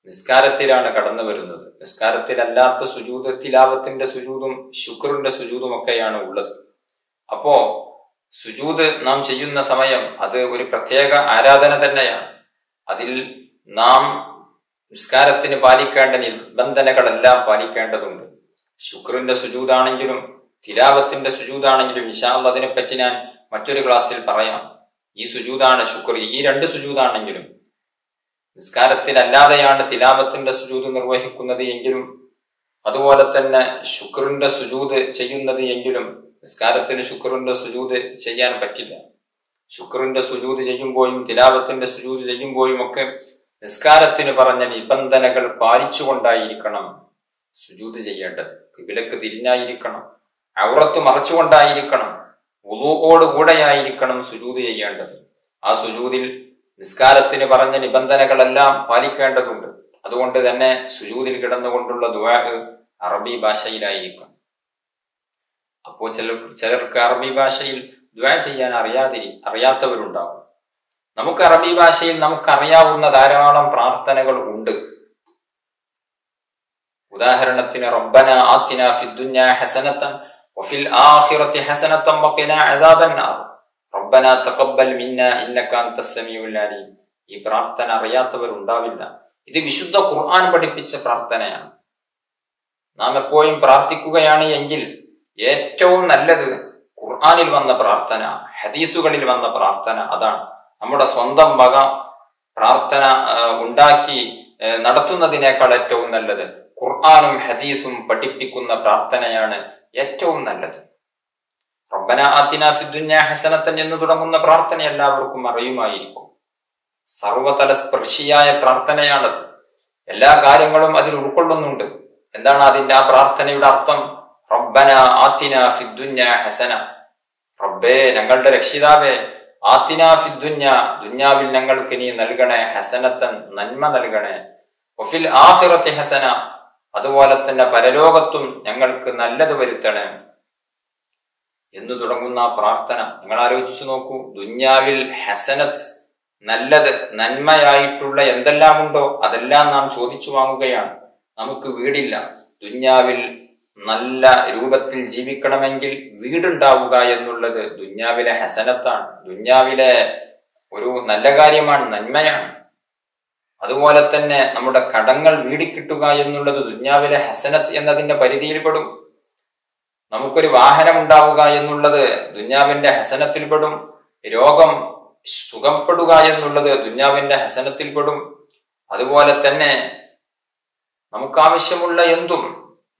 നിസ്കാരത്തിലാണ് കടന്നു വരുന്നത്. നിസ്കാരത്തിലല്ലാത്ത സുജൂദ് തിലാവത്തിന്റെ സുജൂദും ശുക്റിന്റെ സുജൂദും ഒക്കെയാണ് ഉള്ളത്. അപ്പോ സുജൂദ് നാം ചെയ്യുന്ന സമയം അത് ഒരു പ്രത്യേക ആരാധന തന്നെയാണ്. അതിൽ നാം നിസ്കാരത്തിന് പാലിക്കേണ്ട നിബന്ധനകളെല്ലാം പാലിക്കേണ്ടതുണ്ട്. ശുക്റിന്റെ സുജൂദാണെങ്കിലും തിലാവത്തിന്റെ സുജൂദാണെങ്കിലും ഇൻഷാ അല്ലാഹ് അതിനെപ്പറ്റി ഞാൻ മറ്റൊരു ക്ലാസ്സിൽ പറയാം. ഈ സുജൂദാണ് ശുക്ർ. ഈ 2 സുജൂദാണെങ്കിലും നിസ്കാരത്തിലല്ലാതെയാണ് തിലാവത്തിന്റെ സുജൂദ് നിർവഹിക്കുന്നത് എങ്കിലും, അതുപോലെ തന്നെ ശുക്റിന്റെ സുജൂദ് ചെയ്യുന്നത് എങ്കിലും നിസ്കാരത്തിന് ശുക്റിന്റെ സുജൂദ് ചെയ്യാൻ പറ്റില്ല. ശുക്റിന്റെ സുജൂദ് ചെയ്യുമ്പോഴും തിലാവത്തിന്റെ സുജൂദ് ചെയ്യുമ്പോഴും ഒക്കെ നിസ്കാരത്തിന് പറഞ്ഞ നിബന്ധനകൾ പാലിച്ചുകൊണ്ടായിരിക്കണം സുജൂദ് ചെയ്യേണ്ടത്. ഖിബിലക്ക് തിരിഞ്ഞായിരിക്കണം, ഔറത്ത് മറച്ചുകൊണ്ടായിരിക്കണം, വുളൂഓട് കൂടെയായിരിക്കണം സുജൂദ് ചെയ്യേണ്ടത്. ആ സുജൂദിൽ നിസ്കാരത്തിന് പറഞ്ഞ നിബന്ധനകളെല്ലാം പാലിക്കേണ്ടതുണ്ട്. അതുകൊണ്ട് തന്നെ സുജൂദിൽ കിടന്നുകൊണ്ടുള്ള ദുആ അറബി ഭാഷയിലായിരിക്കും. അപ്പോൾ ചിലർക്ക് അറബി ഭാഷയിൽ ദുആ ചെയ്യാൻ അറിയാത്തവരുണ്ടാവും. നമുക്ക് അറബി ഭാഷയിൽ നമുക്കറിയാവുന്ന ധാരാളം പ്രാർത്ഥനകൾ ഉണ്ട്. ഉദാഹരണത്തിന് റബ്ബന ആതിന ഫിദ്ദുനിയ ഹസനതൻ വഫിൽ ആഖിറതി ഹസനതൻ വഖിനാ അദാബന്നാർ റബ്ബന തഖബ്ബൽ മിന്നാ ഇന്നക അൻതസ് സമീഉൽ അലീം. ഈ പ്രാർത്ഥന അറിയാത്തവരുണ്ടാവില്ല. ഇത് വിശുദ്ധ ഖുർആൻ പഠിപ്പിച്ച പ്രാർത്ഥനയാണ്. നാം എപ്പോഴും പ്രാർത്ഥിക്കുകയാണ് എങ്കിൽ ഏറ്റവും നല്ലത് ഖുർആനിൽ വന്ന പ്രാർത്ഥന, ഹദീസുകളിൽ വന്ന പ്രാർത്ഥന അതാണ്. നമ്മുടെ സ്വന്തം വക പ്രാർത്ഥന ഉണ്ടാക്കി നടത്തുന്നതിനേക്കാൾ ഏറ്റവും നല്ലത് ഖുർആനും ഹദീസും പഠിപ്പിക്കുന്ന പ്രാർത്ഥനയാണ് ഏറ്റവും നല്ലത്. റബ്ബന ആതിന ഫിദ്ദുനിയ ഹസനത്തൻ എന്ന് തുടങ്ങുന്ന പ്രാർത്ഥന എല്ലാവർക്കും അറിയുമായിരിക്കും. സർവതല സ്പർശിയായ പ്രാർത്ഥനയാണത്. എല്ലാ കാര്യങ്ങളും അതിൽ ഉൾക്കൊള്ളുന്നുണ്ട്. എന്താണ് അതിന്റെ ആ പ്രാർത്ഥനയുടെ അർത്ഥം? റബ്ബന ആതിന ഫിദ്ദുനിയ ഹസന, റബ്ബേ ഞങ്ങളുടെ രക്ഷിതാവേ, ആതിന ഫിദ്ദുനിയ ദുനിയാവിൽ ഞങ്ങൾക്ക് നീ നൽകണേ, ഹസനത്തൻ നന്മ നൽകണേ, വഫിൽ ആഖിറതി ഹസന അതുപോലെ തന്നെ പരലോകത്തും ഞങ്ങൾക്ക് നല്ലത് വരുത്തണേ എന്ന് തുടങ്ങുന്ന ആ പ്രാർത്ഥന നിങ്ങൾ ആലോചിച്ചു നോക്കൂ. ദുനിയാവിൽ ഹസനത്ത്, നല്ലത്, നന്മയായിട്ടുള്ള എന്തെല്ലാം ഉണ്ടോ അതെല്ലാം നാം ചോദിച്ചു വാങ്ങുകയാണ്. നമുക്ക് വീടില്ല, ദുനിയാവിൽ നല്ല രൂപത്തിൽ ജീവിക്കണമെങ്കിൽ വീടുണ്ടാവുക എന്നുള്ളത് ദുനിയാവിലെ ഹസനത്താണ്, ദുനിയാവിലെ ഒരു നല്ല കാര്യമാണ്, നന്മയാണ്. അതുപോലെ തന്നെ നമ്മുടെ കടങ്ങൾ വീടിക്കിട്ടുക എന്നുള്ളത് ദുനിയാവിലെ ഹസനത്ത് എന്നതിന്റെ പരിധിയിൽപ്പെടും. നമുക്കൊരു വാഹനം ഉണ്ടാവുക എന്നുള്ളത് ദുനിയാവിന്റെ ഹസനത്തിൽപ്പെടും. രോഗം സുഖപ്പെടുക എന്നുള്ളത് ദുനിയാവിന്റെ ഹസനത്തിൽപ്പെടും. അതുപോലെ തന്നെ നമുക്കാവശ്യമുള്ള എന്തും,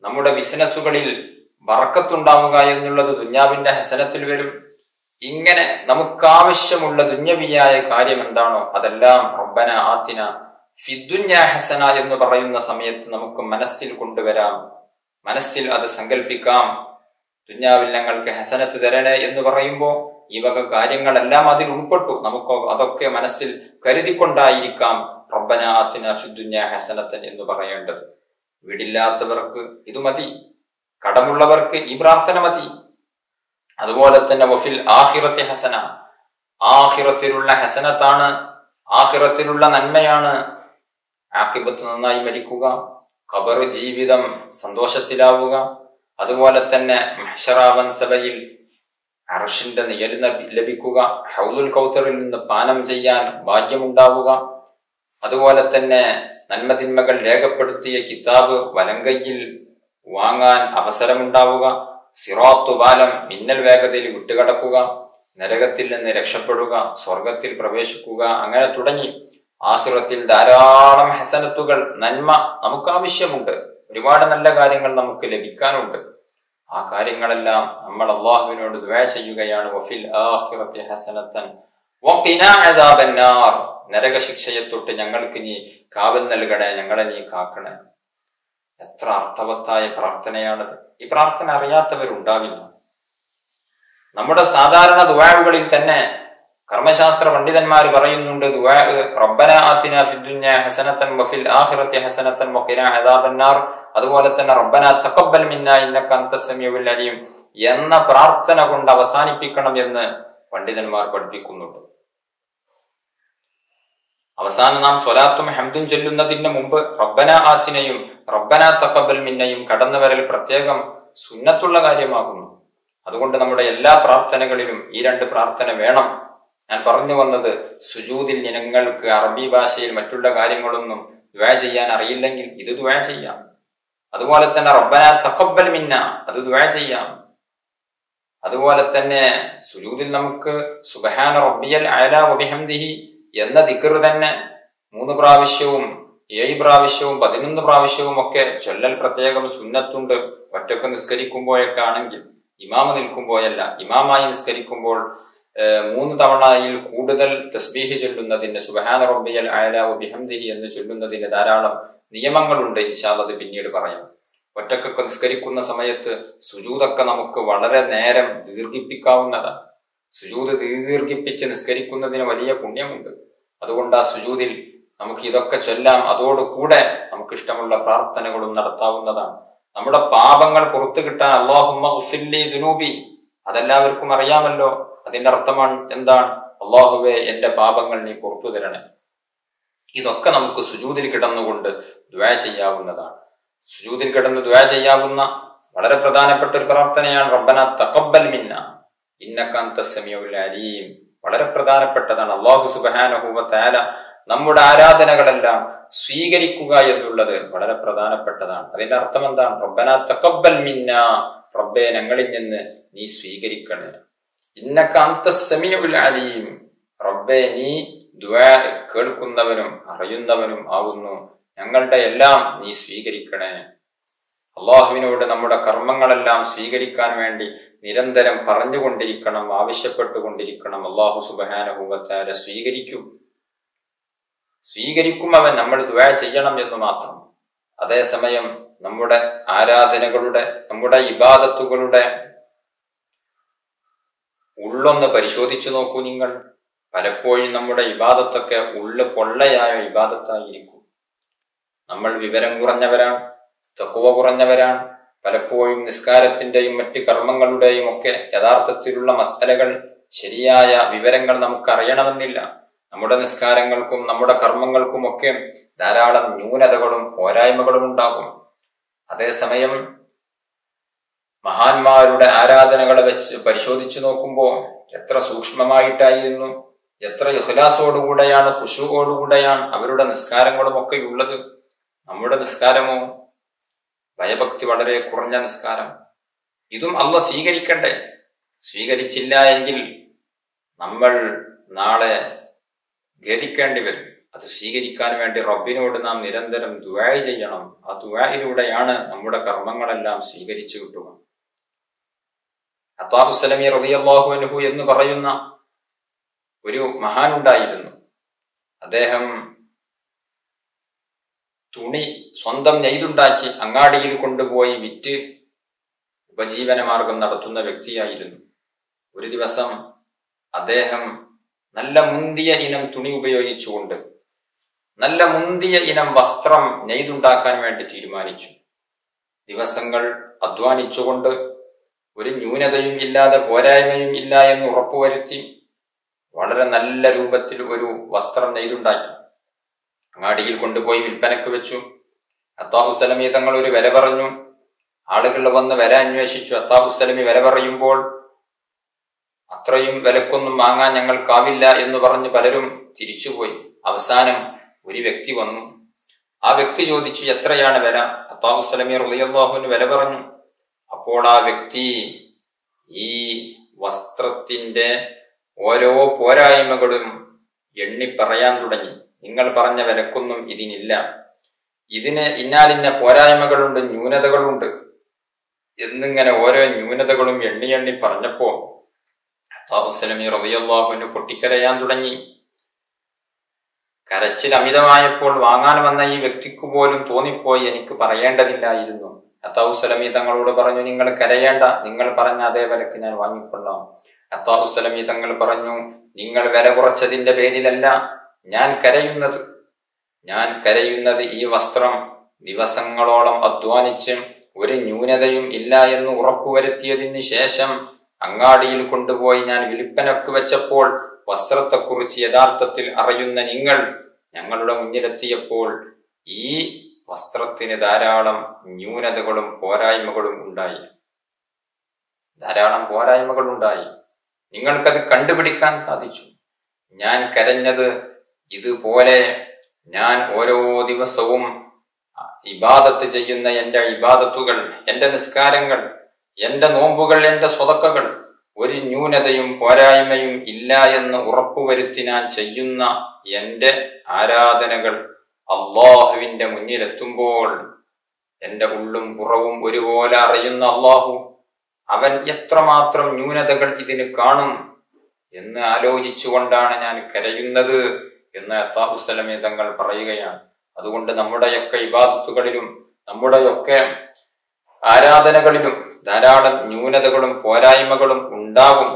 നമ്മുടെ ബിസിനസ്സുകളിൽ ബർക്കത്തുണ്ടാവുക എന്നുള്ളത് ദുനിയാവിന്റെ ഹസനത്തിൽ വരും. ഇങ്ങനെ നമുക്കാവശ്യമുള്ള ദുന്യവിയായ കാര്യം എന്താണോ അതെല്ലാം റബ്ബന ആതിന ഫിദ്ദുനിയ ഹസന എന്ന് പറയുന്ന സമയത്ത് നമുക്ക് മനസ്സിൽ കൊണ്ടുവരാം, മനസ്സിൽ അത് സങ്കല്പിക്കാം. ദുനിയാവിൽ ഞങ്ങൾക്ക് ഹസനത്ത് തരണേ എന്ന് പറയുമ്പോൾ ഈ വക കാര്യങ്ങളെല്ലാം അതിൽ ഉൾപ്പെട്ടു. നമുക്ക് അതൊക്കെ മനസ്സിൽ കരുതിക്കൊണ്ടായിരിക്കാം റബ്ബന ആതിന ഫിദ്ദുനിയ ഹസനത്തൻ എന്ന് പറയേണ്ടത്. വീടില്ലാത്തവർക്ക് ഇത് മതി, കടമുള്ളവർക്ക് ഈ പ്രാർത്ഥന മതി. അതുപോലെ തന്നെ വഫിൽ ആഖിറതി ഹസന, ആഖിറത്തിലുള്ള ഹസനത്താണ്, ആഖിറത്തിലുള്ള നന്മയാണ്. ആഖിബത്ത് നന്നായി മരിക്കുക, ഖബർ ജീവിതം സന്തോഷത്തിലാവുക, അതുപോലെ തന്നെ മഹ്ശറാവൻ സഭയിൽ അർശിന്റെ നിഴൽ ലഭിക്കുക, ഹൗലുൽ കൗസറിൽ നിന്ന് പാനം ചെയ്യാൻ ഭാഗ്യമുണ്ടാവുക, അതുപോലെ തന്നെ നന്മതിന്മകൾ രേഖപ്പെടുത്തിയ കിതാബ് വലങ്കയിൽ വാങ്ങാൻ അവസരമുണ്ടാവുക, സിറാത്തു പാലം മിന്നൽ വേഗതയിൽ വിട്ടുകടക്കുക, നരകത്തിൽ നിന്ന് രക്ഷപ്പെടുക, സ്വർഗത്തിൽ പ്രവേശിക്കുക, അങ്ങനെ തുടങ്ങി ആഖിറത്തിൽ ധാരാളം ഹസനത്തുകൾ, നന്മ നമുക്ക് ആവശ്യമുണ്ട്. ഒരുപാട് നല്ല കാര്യങ്ങൾ നമുക്ക് ലഭിക്കാനുണ്ട്. ആ കാര്യങ്ങളെല്ലാം നമ്മൾ അള്ളാഹുവിനോട് ദുആ ചെയ്യുകയാണ്. വഫിൽ ആഖിറതി ഹസനത്തൻ വഖിനാ അദാബന്നാർ, നരകശിക്ഷയെ തൊട്ട് ഞങ്ങൾക്ക് നീ കാവൽ നൽകണേ, ഞങ്ങളെ നീ കാക്കണേ. എത്ര അർത്ഥവത്തായ പ്രാർത്ഥനയാണത്. ഈ പ്രാർത്ഥന അറിയാത്തവരുണ്ടാവില്ല. നമ്മുടെ സാധാരണ ദുആകളിൽ തന്നെ കർമ്മശാസ്ത്ര പണ്ഡിതന്മാർ പറയുന്നുണ്ട്, ദുആ റബ്ബന ആതിന ഫിദ്ദുനിയ ഹസനത്തൻ വഫിൽ ആഖിറതി ഹസനത്തൻ വഖിനാ അദാബന്നാർ, അതുപോലെ തന്നെ റബ്ബന തഖബ്ബൽ മിന്നാ ഇന്നക അൻതസ് സമീഉൽ അലീം എന്ന പ്രാർത്ഥന കൊണ്ട് അവസാനിപ്പിക്കണം എന്ന് പണ്ഡിതന്മാർ പഠിപ്പിക്കുന്നുണ്ട്. അവസാനം നാം സ്വലാത്തും ഹംദും ചൊല്ലുന്നതിന് മുമ്പ് റബ്ബന ആതിനയും റബ്ബന തഖബ്ബൽ മിന്നയും കടന്നുവരൽ പ്രത്യേകം സുന്നത്തുള്ള കാര്യമാകുന്നു. അതുകൊണ്ട് നമ്മുടെ എല്ലാ പ്രാർത്ഥനകളിലും ഈ രണ്ട് പ്രാർത്ഥന വേണം. ഞാൻ പറഞ്ഞു വന്നത്, സുജൂദിൽ നിങ്ങൾക്ക് അറബി ഭാഷയിൽ മറ്റുള്ള കാര്യങ്ങളൊന്നും ദുആ ചെയ്യാൻ അറിയില്ലെങ്കിൽ ഇത് ദുആ ചെയ്യാം. അതുപോലെ തന്നെ റബ്ബന തഖബ്ബൽ മിന്ന അത് ദുആ ചെയ്യാം. അതുപോലെ തന്നെ സുജൂദിൽ നമുക്ക് സുബ്ഹാന റബ്ബിയൽ അഅല വബിഹംദിഹി എന്ന ദിക്ർ തന്നെ 3 പ്രാവശ്യവും 7 പ്രാവശ്യവും 11 പ്രാവശ്യവും ഒക്കെ ചൊല്ലൽ പ്രത്യേകം സുന്നത്തുണ്ട്. ഒറ്റക്ക് നിസ്കരിക്കുമ്പോഴൊക്കെ ആണെങ്കിൽ, ഇമാമ് നിൽക്കുമ്പോഴല്ല, ഇമാമായി നിസ്കരിക്കുമ്പോൾ 3 തവണയിൽ കൂടുതൽ തസ്ബീഹ് ചൊല്ലുന്നതിന്, സുബ്ഹാന റബ്ബിയൽ അഅല വബിഹംദിഹി എന്ന് ചൊല്ലുന്നതിന് ധാരാളം നിയമങ്ങളുണ്ട്. ഇൻഷാ അല്ലാഹ് അത് പിന്നീട് പറയാം. ഒറ്റക്കൊക്കെ നിസ്കരിക്കുന്ന സമയത്ത് സുജൂദൊക്കെ നമുക്ക് വളരെ നേരം ദീർഘിപ്പിക്കാവുന്നതാണ്. സുജൂദ് ദീർഘിപ്പിച്ച് നിസ്കരിക്കുന്നതിന് വലിയ പുണ്യമുണ്ട്. അതുകൊണ്ട് ആ സുജൂദിൽ നമുക്ക് ഇതൊക്കെ ചൊല്ലാം. അതോടുകൂടെ നമുക്ക് ഇഷ്ടമുള്ള പ്രാർത്ഥനകളും നടത്താവുന്നതാണ്. നമ്മുടെ പാപങ്ങൾ പുറത്തു കിട്ടാൻ അല്ലാഹുമ്മ ഗ്ഫിർലി ദുനൂബി, അതെല്ലാവർക്കും അറിയാമല്ലോ. അതിന്റെ അർത്ഥമാണ് എന്താണ്? അല്ലാഹുവേ എന്റെ പാപങ്ങൾ നീ പുറത്തു തരണേ. ഇതൊക്കെ നമുക്ക് സുജൂദിൽ കിടന്നുകൊണ്ട് ദുആ ചെയ്യാവുന്നതാണ്. സുജൂദിൽ കിടന്ന് ദുആ ചെയ്യാവുന്ന വളരെ പ്രധാനപ്പെട്ട ഒരു പ്രാർത്ഥനയാണ് റബ്ബന തഖബ്ബൽ മിന്ന ഇന്നക അൻതസ് സമീഉൽ അലീം. വളരെ പ്രധാനപ്പെട്ടതാണ്. അല്ലാഹു സുബ്ഹാനഹു വ തആല നമ്മുടെ ആരാധനകളെല്ലാം സ്വീകരിക്കുക എന്നുള്ളത് വളരെ പ്രധാനപ്പെട്ടതാണ്. അതിന്റെ അർത്ഥം എന്താണ്? റബ്ബനാ തഖബ്ബൽ മിന്നാ, റബ്ബേ ഞങ്ങളിൽ നിന്ന് നീ സ്വീകരിക്കണേ. ഇന്നക അന്തസ് സമീഉൽ അലീം, റബ്ബേ നീ ദുആ കേൾക്കുന്നവനും അറിയുന്നവനും ആകുന്നു, ഞങ്ങളുടെ എല്ലാം നീ സ്വീകരിക്കണേ. അള്ളാഹുവിനോട് നമ്മുടെ കർമ്മങ്ങളെല്ലാം സ്വീകരിക്കാൻ വേണ്ടി നിരന്തരം പറഞ്ഞുകൊണ്ടിരിക്കണം, ആവശ്യപ്പെട്ടുകൊണ്ടിരിക്കണം. അള്ളാഹു സുബ്ഹാനഹു വ തആല സ്വീകരിക്കും അവൻ. നമ്മൾ ദുആ ചെയ്യണം എന്ന് മാത്രം. അതേസമയം നമ്മുടെ ആരാധനകളുടെ, നമ്മുടെ ഇബാദത്തുകളുടെ ഉള്ളൊന്ന് പരിശോധിച്ചു നോക്കൂ നിങ്ങൾ. പലപ്പോഴും നമ്മുടെ ഇബാദത്തൊക്കെ ഉള്ളു പൊള്ളയായ ഇബാദത്തായിരിക്കും. നമ്മൾ വിവരം കുറഞ്ഞവരാണ്, തഖ്വ കുറഞ്ഞവരാണ്. പലപ്പോഴും നിസ്കാരത്തിന്റെയും മറ്റ് കർമ്മങ്ങളുടെയും ഒക്കെ യഥാർത്ഥത്തിലുള്ള മസലകൾ, ശരിയായ വിവരങ്ങൾ നമുക്ക് അറിയണമെന്നില്ല. നമ്മുടെ നിസ്കാരങ്ങൾക്കും നമ്മുടെ കർമ്മങ്ങൾക്കും ഒക്കെ ധാരാളം ന്യൂനതകളും പോരായ്മകളും ഉണ്ടാകും. അതേസമയം മഹാന്മാരുടെ ആരാധനകളെ വെച്ച് പരിശോധിച്ചു നോക്കുമ്പോൾ എത്ര സൂക്ഷ്മമായിട്ടായിരുന്നു, എത്ര ഇഖ്ലാസോടുകൂടെയാണ്, ഖുശൂഓടുകൂടെയാണ് അവരുടെ നിസ്കാരങ്ങളും ഒക്കെ ഉള്ളത്. നമ്മുടെ നിസ്കാരമോ ഭയഭക്തി വളരെ കുറഞ്ഞ നിസ്കാരം. ഇതും അള്ളാഹ് സ്വീകരിക്കണ്ടേ? സ്വീകരിച്ചില്ല എങ്കിൽ നമ്മൾ നാളെ ഖേദിക്കേണ്ടി വരും. അത് സ്വീകരിക്കാൻ വേണ്ടി റബ്ബിനോട് നാം നിരന്തരം ദുആ ചെയ്യണം. ആ ദുആയിലൂടെയാണ് നമ്മുടെ കർമ്മങ്ങളെല്ലാം സ്വീകരിച്ചു കിട്ടുക. അത്താഹു സലമി റളിയല്ലാഹു അൻഹു എന്ന് പറയുന്ന ഒരു മഹാനുണ്ടായിരുന്നു. അദ്ദേഹം തുണി സ്വന്തം നെയ്തുണ്ടാക്കി അങ്ങാടിയിൽ കൊണ്ടുപോയി വിറ്റ് ഉപജീവന മാർഗം നടത്തുന്ന വ്യക്തിയായിരുന്നു. ഒരു ദിവസം അദ്ദേഹം നല്ല മുന്തിയ ഇനം തുണി ഉപയോഗിച്ചുകൊണ്ട് നല്ല മുന്തിയ ഇനം വസ്ത്രം നെയ്തുണ്ടാക്കാൻ വേണ്ടി തീരുമാനിച്ചു. ദിവസങ്ങൾ അധ്വാനിച്ചുകൊണ്ട് ഒരു ന്യൂനതയും ഇല്ലാതെ പോരായ്മയും ഇല്ല എന്ന് ഉറപ്പുവരുത്തി വളരെ നല്ല രൂപത്തിൽ ഒരു വസ്ത്രം നെയ്തുണ്ടാക്കി അങ്ങാടിയിൽ കൊണ്ടുപോയി വിൽപ്പനക്ക് വെച്ചു. അത്താഹു സലമി തങ്ങൾ ഒരു വില പറഞ്ഞു. ആളുകൾ വന്ന് വില അന്വേഷിച്ചു. അത്താഹു സലമി വില പറയുമ്പോൾ അത്രയും വിലക്കൊന്നും വാങ്ങാൻ ഞങ്ങൾക്കാവില്ല എന്ന് പറഞ്ഞ് പലരും തിരിച്ചുപോയി. അവസാനം ഒരു വ്യക്തി വന്നു. ആ വ്യക്തി ചോദിച്ചു, എത്രയാണ് വില? അത്താഹു സലമി റളിയല്ലാഹു അൻഹു വില പറഞ്ഞു. അപ്പോൾ ആ വ്യക്തി ഈ വസ്ത്രത്തിന്റെ ഓരോ പോരായ്മകളും എണ്ണി പറയാൻ തുടങ്ങി. നിങ്ങൾ പറഞ്ഞ വിലക്കൊന്നും ഇതിനില്ല, ഇതിന് ഇന്നാലിന്ന പോരായ്മകളുണ്ട്, ന്യൂനതകളുണ്ട് എന്നിങ്ങനെ ഓരോ ന്യൂനതകളും എണ്ണി എണ്ണി പറഞ്ഞപ്പോ അത്താഹു സലമി റളിയല്ലാഹു അൻഹു പൊട്ടിക്കരയാൻ തുടങ്ങി. കരച്ചിൽ അമിതമായപ്പോൾ വാങ്ങാൻ വന്ന ഈ വ്യക്തിക്ക് പോലും തോന്നിപ്പോയി, എനിക്ക് പറയേണ്ടതില്ലായിരുന്നു. അത്താഹു സലമി തങ്ങളോട് പറഞ്ഞു, നിങ്ങൾ കരയേണ്ട, നിങ്ങൾ പറഞ്ഞ അതേ വിലക്ക് ഞാൻ വാങ്ങിക്കൊള്ളാം. അത്താഹു സലമി തങ്ങൾ പറഞ്ഞു, നിങ്ങൾ വില കുറച്ചതിന്റെ പേരിലല്ല ഞാൻ കരയുന്നത് ഈ വസ്ത്രം ദിവസങ്ങളോളം അധ്വാനിച്ച് ഒരു ന്യൂനതയും ഇല്ല എന്ന് ഉറപ്പുവരുത്തിയതിന് ശേഷം അങ്ങാടിയിൽ കൊണ്ടുപോയി ഞാൻ വിൽപ്പനക്ക് വെച്ചപ്പോൾ വസ്ത്രത്തെക്കുറിച്ച് യഥാർത്ഥത്തിൽ അറിയുന്ന നിങ്ങൾ ഞങ്ങളുടെ മുന്നിലെത്തിയപ്പോൾ ഈ വസ്ത്രത്തിന് ധാരാളം ന്യൂനതകളും പോരായ്മകളും ഉണ്ടായി. നിങ്ങൾക്കത് കണ്ടുപിടിക്കാൻ സാധിച്ചു. ഞാൻ കരഞ്ഞത് ഇതുപോലെ ഞാൻ ഓരോ ദിവസവും ഇബാദത്ത് ചെയ്യുന്ന എന്റെ ഇബാദത്തുകൾ, എന്റെ നിസ്കാരങ്ങൾ, എന്റെ നോമ്പുകൾ, എന്റെ സ്വതക്കകൾ ഒരു ന്യൂനതയും പോരായ്മയും ഇല്ല എന്ന് ഉറപ്പുവരുത്തി ഞാൻ ചെയ്യുന്ന എന്റെ ആരാധനകൾ അള്ളാഹുവിന്റെ മുന്നിലെത്തുമ്പോൾ എന്റെ ഉള്ളും പുറവും ഒരുപോലെ അറിയുന്ന അള്ളാഹു, അവൻ എത്രമാത്രം ന്യൂനതകൾ ഇതിന് കാണും എന്ന് ആലോചിച്ചുകൊണ്ടാണ് ഞാൻ കരയുന്നത് എന്ന് അത്താഹു സലമി തങ്ങൾ പറയുകയാണ്. അതുകൊണ്ട് നമ്മുടെയൊക്കെ ഇബാദത്തുകളിലും നമ്മുടെയൊക്കെ ആരാധനകളിലും ധാരാളം ന്യൂനതകളും പോരായ്മകളും ഉണ്ടാകും.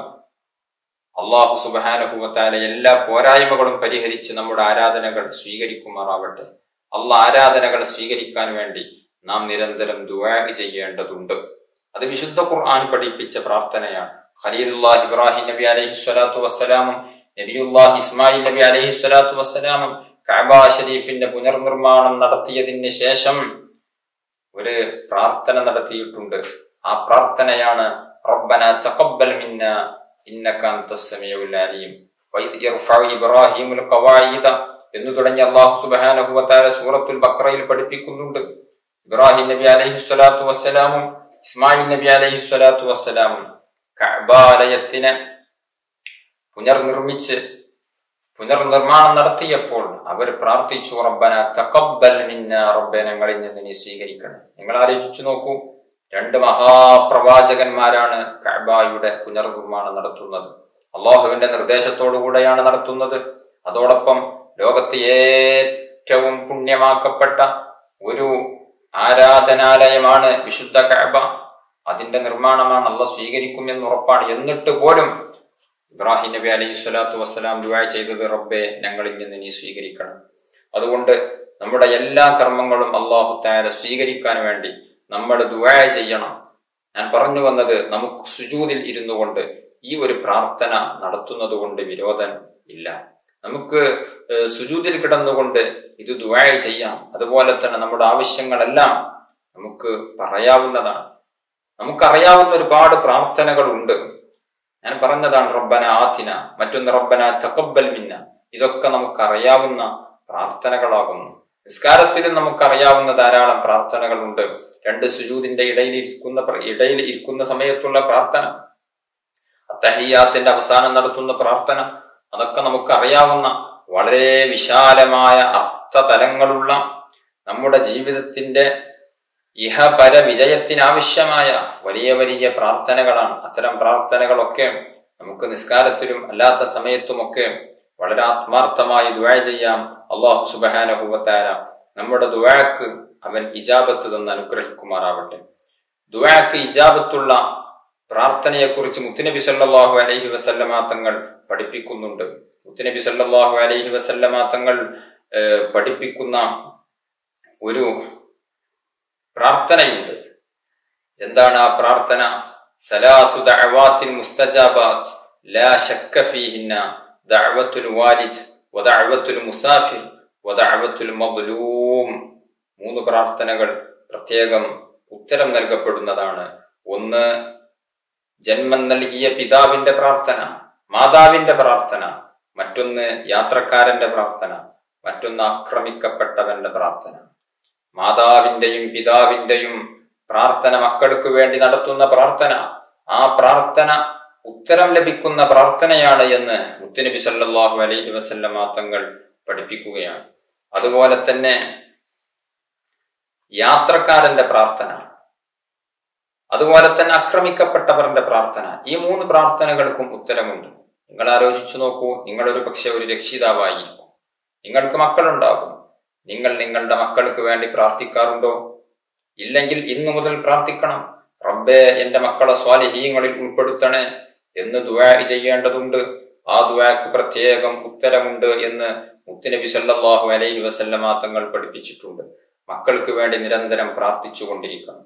അള്ളാഹു സുബ്ഹാനഹു വ തആല എല്ലാ പോരായ്മകളും പരിഹരിച്ച് നമ്മുടെ ആരാധനകൾ സ്വീകരിക്കുമാറാവട്ടെ. അള്ളാഹ് ആരാധനകൾ സ്വീകരിക്കാൻ വേണ്ടി നാം നിരന്തരം ദുആ ചെയ്യേണ്ടതുണ്ട്. അത് വിശുദ്ധ ഖുർആൻ പഠിപ്പിച്ച പ്രാർത്ഥനയാണ്. ഖലീലുല്ലാഹി ഇബ്രാഹിം നബി അലൈഹി സ്വലാത്തു വസ്സലാമും നബിയുല്ലാഹി ഇസ്മായിൽ നബി അലൈഹി സ്വലാത്തു വസ്സലാമും കഅബ ഷരീഫിന്റെ പുനർനിർമ്മാണം നടത്തിയതിന് ശേഷം ഒരു പ്രാർത്ഥന നടത്തിയിട്ടുണ്ട്. ആ പ്രാർത്ഥനയാണ് റബ്ബനാ തഖബ്ബൽ മിന്നാ ഇന്നക അന്തസ് സമീഉൽ അലീം വഇദ് യർഫഉ ഇബ്രാഹീമുൽ ഖവാഇദ എന്ന് തുടങ്ങി അല്ലാഹു സുബ്ഹാനഹു വ തആല സൂറത്തുൽ ബഖറയിൽ പഠിപ്പിക്കുന്നുണ്ട്. ഇബ്രാഹിം നബി അലൈഹിസ്സലാത്തു വസ്സലാമും ഇസ്മായിൽ നബി അലൈഹിസ്സലാത്തു വസ്സലാമും കഅബാലയത്തിനെ പുനർനിർമ്മാണം നടത്തിയപ്പോൾ അവർ പ്രാർത്ഥിച്ചു, റബ്ബന തഖബ്ബൽ മിന്നാ, റബ്ബേ ഞങ്ങളിൽ നിന്ന് നീ സ്വീകരിക്കണം. നിങ്ങൾ ആലോചിച്ചു നോക്കൂ, രണ്ട് മഹാപ്രവാചകന്മാരാണ് കഅബയുടെ പുനർനിർമ്മാണം നടത്തുന്നത്. അള്ളാഹുവിന്റെ നിർദ്ദേശത്തോടുകൂടെയാണ് നടത്തുന്നത്. അതോടൊപ്പം ലോകത്ത് ഏറ്റവും പുണ്യമാക്കപ്പെട്ട ഒരു ആരാധനാലയമാണ് വിശുദ്ധ കഅബ. അതിന്റെ നിർമ്മാണമാണ് അള്ളാഹ് സ്വീകരിക്കും എന്ന് ഉറപ്പാണ്. എന്നിട്ട് പോലും ഇബ്രാഹിം നബി അലൈഹി സ്വലാത്തു വസ്സലാം ദുആ ചെയ്തത്, റബ്ബേ ഞങ്ങളിൽ നിന്ന് നീ സ്വീകരിക്കണം. അതുകൊണ്ട് നമ്മുടെ എല്ലാ കർമ്മങ്ങളും അല്ലാഹു തആല സ്വീകരിക്കാൻ വേണ്ടി നമ്മൾ ദുആ ചെയ്യണം. ഞാൻ പറഞ്ഞു വന്നത്, നമുക്ക് സുജൂദിൽ ഇരുന്നു കൊണ്ട് ഈ ഒരു പ്രാർത്ഥന നടത്തുന്നത് കൊണ്ട് വിരോധം ഇല്ല. നമുക്ക് സുജൂദിൽ കിടന്നുകൊണ്ട് ഇത് ദുആ ചെയ്യാം. അതുപോലെ തന്നെ നമ്മുടെ ആവശ്യങ്ങളെല്ലാം നമുക്ക് പറയാവുന്നതാണ്. നമുക്കറിയാവുന്ന ഒരുപാട് പ്രാർത്ഥനകൾ ഉണ്ട്. ഞാൻ പറഞ്ഞതാണ് റബ്ബന ആതിന, മറ്റൊന്ന് റബ്ബന തഖബ്ബൽ മിന്ന. ഇതൊക്കെ നമുക്കറിയാവുന്ന പ്രാർത്ഥനകളാകുന്നു. നിസ്കാരത്തിലും നമുക്കറിയാവുന്ന ധാരാളം പ്രാർത്ഥനകളുണ്ട്. രണ്ട് സുജൂദിന്റെ ഇടയിൽ ഇരിക്കുന്ന സമയത്തുള്ള പ്രാർത്ഥന, അത്തഹിയ്യാത്തിന്റെ അവസാനം നടത്തുന്ന പ്രാർത്ഥന, അതൊക്കെ നമുക്കറിയാവുന്ന വളരെ വിശാലമായ അർത്ഥതലങ്ങളുള്ള നമ്മുടെ ജീവിതത്തിന്റെ ഇഹപര വിജയത്തിനാവശ്യമായ വലിയ വലിയ പ്രാർത്ഥനകളാണ്. അത്തരം പ്രാർത്ഥനകളൊക്കെ നമുക്ക് നിസ്കാരത്തിലും അല്ലാത്ത സമയത്തുമൊക്കെ വളരെ ആത്മാർത്ഥമായി ദുആ ചെയ്യാം. അല്ലാഹു സുബ്ഹാനഹു വ തആല നമ്മുടെ ദുആക്ക് അവൻ ഇജാബത്ത് തന്ന് അനുഗ്രഹിക്കുമാറാവട്ടെ. ദുആക്ക് ഇജാബത്തുള്ള പ്രാർത്ഥനയെക്കുറിച്ച് മുത്തുനബി സല്ലല്ലാഹു അലൈഹി വസല്ലമ തങ്ങൾ പഠിപ്പിക്കുന്നുണ്ട്. മുത്തുനബി സല്ലല്ലാഹു അലൈഹി വസല്ലമ തങ്ങൾ പഠിപ്പിക്കുന്ന ഒരു പ്രാർത്ഥനയുണ്ട്. എന്താണ് ആ പ്രാർത്ഥന? സലാസു ദഅവാത്തിൻ മുസ്തജാബാത്ത് ലാ ശക്ക ഫീഹിന്ന ദഅവത്തുൽ വാലിദ് വദഅവത്തുൽ മുസാഫിർ വദഅവത്തുൽ മദ്ലൂം. 3 പ്രാർത്ഥനകൾ പ്രത്യേകം ഉത്തരം നൽകപ്പെടുന്നതാണ്. ഒന്ന്, ജന്മം നൽകിയ പിതാവിന്റെ പ്രാർത്ഥന, മാതാവിന്റെ പ്രാർത്ഥന. മറ്റൊന്ന് യാത്രക്കാരന്റെ പ്രാർത്ഥന. മറ്റൊന്ന് ആക്രമിക്കപ്പെട്ടവന്റെ പ്രാർത്ഥന. മാതാവിന്റെയും പിതാവിന്റെയും പ്രാർത്ഥന, മക്കൾക്ക് വേണ്ടി നടത്തുന്ന പ്രാർത്ഥന, ആ പ്രാർത്ഥന ഉത്തരം ലഭിക്കുന്ന പ്രാർത്ഥനയാണ് എന്ന് മുത്തുനബി സല്ലല്ലാഹു അലൈഹി വസല്ലമ തങ്ങൾ പഠിപ്പിക്കുകയാണ്. അതുപോലെ തന്നെ യാത്രക്കാരന്റെ പ്രാർത്ഥന, അതുപോലെ തന്നെ ആക്രമിക്കപ്പെട്ടവരുടെ പ്രാർത്ഥന. ഈ 3 പ്രാർത്ഥനകൾക്കും ഉത്തരമുണ്ട്. നിങ്ങൾ ആലോചിച്ചു നോക്കൂ, നിങ്ങളൊരു പക്ഷെ ഒരു രക്ഷിതാവായിരിക്കും, നിങ്ങൾക്ക് മക്കളുണ്ടാകും. നിങ്ങൾ നിങ്ങളുടെ മക്കൾക്ക് വേണ്ടി പ്രാർത്ഥിക്കാറുണ്ടോ? ഇല്ലെങ്കിൽ ഇന്നു മുതൽ പ്രാർത്ഥിക്കണം. റബ്ബേ എന്റെ മക്കളെ സ്വാലിഹീങ്ങളിൽ ഉൾപ്പെടുത്തണേ എന്ന് ദുആ ചെയ്യേണ്ടതുണ്ട്. ആ ദുആക്ക് പ്രത്യേകം ഉത്തരമുണ്ട് എന്ന് മുത്തുനബി സല്ലല്ലാഹു അലൈഹി വസല്ലമ തങ്ങൾ പഠിപ്പിച്ചിട്ടുണ്ട്. മക്കൾക്ക് വേണ്ടി നിരന്തരം പ്രാർത്ഥിച്ചു കൊണ്ടിരിക്കണം.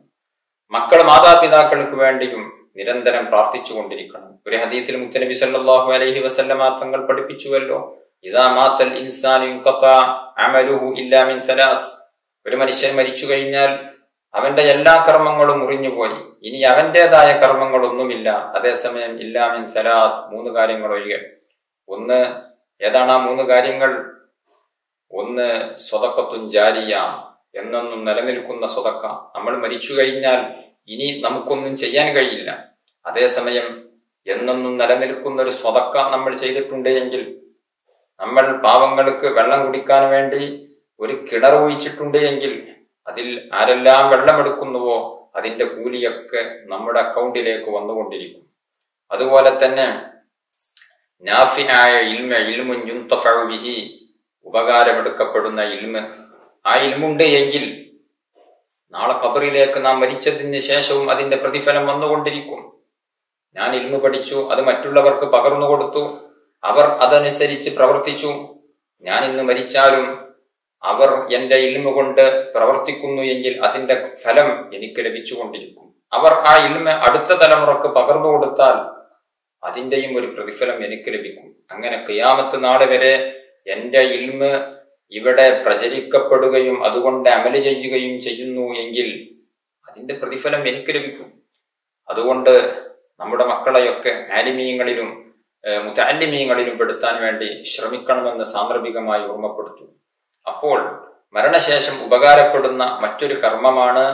മക്കൾ മാതാപിതാക്കൾക്ക് വേണ്ടിയും നിരന്തരം പ്രാർത്ഥിച്ചു കൊണ്ടിരിക്കണം. ഒരു ഹദീസിൽ മുത്തുനബി സല്ലല്ലാഹു അലൈഹി വസല്ലമ തങ്ങൾ പഠിപ്പിച്ചുവല്ലോ, ഇദാ മാതൽ ഇൻസാനു ഇൻഖതാ അമലുഹു ഇല്ലാ മിൻ സലാസ്. ഒരു മനുഷ്യൻ മരിച്ചു കഴിഞ്ഞാൽ അവന്റെ എല്ലാ കർമ്മങ്ങളും മുറിഞ്ഞുപോയി, ഇനി അവന്റേതായ കർമ്മങ്ങളൊന്നുമില്ല. അതേസമയം ഇല്ലാ മിൻ സലാസ്, 3 കാര്യങ്ങൾ ഒഴികെ. ഒന്ന്, ഏതാണ് ആ 3 കാര്യങ്ങൾ? ഒന്ന്, സ്വതക്കത്തുൻ ജാരിയ, എന്നൊന്നും നിലനിൽക്കുന്ന സ്വതക്ക. നമ്മൾ മരിച്ചു കഴിഞ്ഞാൽ ഇനി നമുക്കൊന്നും ചെയ്യാൻ കഴിയില്ല. അതേസമയം എന്നൊന്നും നിലനിൽക്കുന്ന ഒരു സ്വതക്ക നമ്മൾ ചെയ്തിട്ടുണ്ട് എങ്കിൽ, നമ്മൾ പാവങ്ങൾക്ക് വെള്ളം കുടിക്കാൻ വേണ്ടി ഒരു കിണർ ഒഴിച്ചിട്ടുണ്ട് എങ്കിൽ, അതിൽ ആരെല്ലാം വെള്ളമെടുക്കുന്നുവോ അതിന്റെ കൂലിയൊക്കെ നമ്മുടെ അക്കൗണ്ടിലേക്ക് വന്നുകൊണ്ടിരിക്കും. അതുപോലെ തന്നെ നാഫിആയ ഇൽമുൻ യുൻതഫഉ ബിഹി, ഉപകാരമെടുക്കപ്പെടുന്ന ഇൽമ്, ആ ഇൽമുണ്ട് എങ്കിൽ നാളെ ഖബറിലേക്ക് നാം മരിച്ചതിന് ശേഷവും അതിന്റെ പ്രതിഫലം വന്നുകൊണ്ടിരിക്കും. ഞാൻ ഇൽമു പഠിച്ചു, അത് മറ്റുള്ളവർക്ക് പകർന്നു കൊടുത്തു, അവർ അതനുസരിച്ച് പ്രവർത്തിച്ചു. ഞാൻ ഇന്ന് മരിച്ചാലും അവർ എന്റെ ഇൽമു കൊണ്ട് പ്രവർത്തിക്കുന്നു എങ്കിൽ അതിന്റെ ഫലം എനിക്ക് ലഭിച്ചുകൊണ്ടിരിക്കും. അവർ ആ ഇൽമ അടുത്ത തലമുറക്ക് പകർന്നു കൊടുത്താൽ അതിന്റെയും ഒരു പ്രതിഫലം എനിക്ക് ലഭിക്കും. അങ്ങനെ ഖിയാമത്ത് നാൾ വരെ എന്റെ ഇൽമ് ഇവിടെ പ്രചരിക്കപ്പെടുകയും അതുകൊണ്ട് അമല് ചെയ്യുകയും ചെയ്യുന്നു എങ്കിൽ അതിന്റെ പ്രതിഫലം എനിക്ക് ലഭിക്കും. അതുകൊണ്ട് നമ്മുടെ മക്കളെയൊക്കെ ആലിമീങ്ങളിലും മുതഅല്ലിമീങ്ങളിലും പെടുത്താൻ വേണ്ടി ശ്രമിക്കണമെന്ന് സാന്ദർഭികമായി ഓർമ്മപ്പെടുത്തുന്നു. അപ്പോൾ മരണശേഷം ഉപകാരപ്പെടുന്ന മറ്റൊരു കർമ്മമാണ്,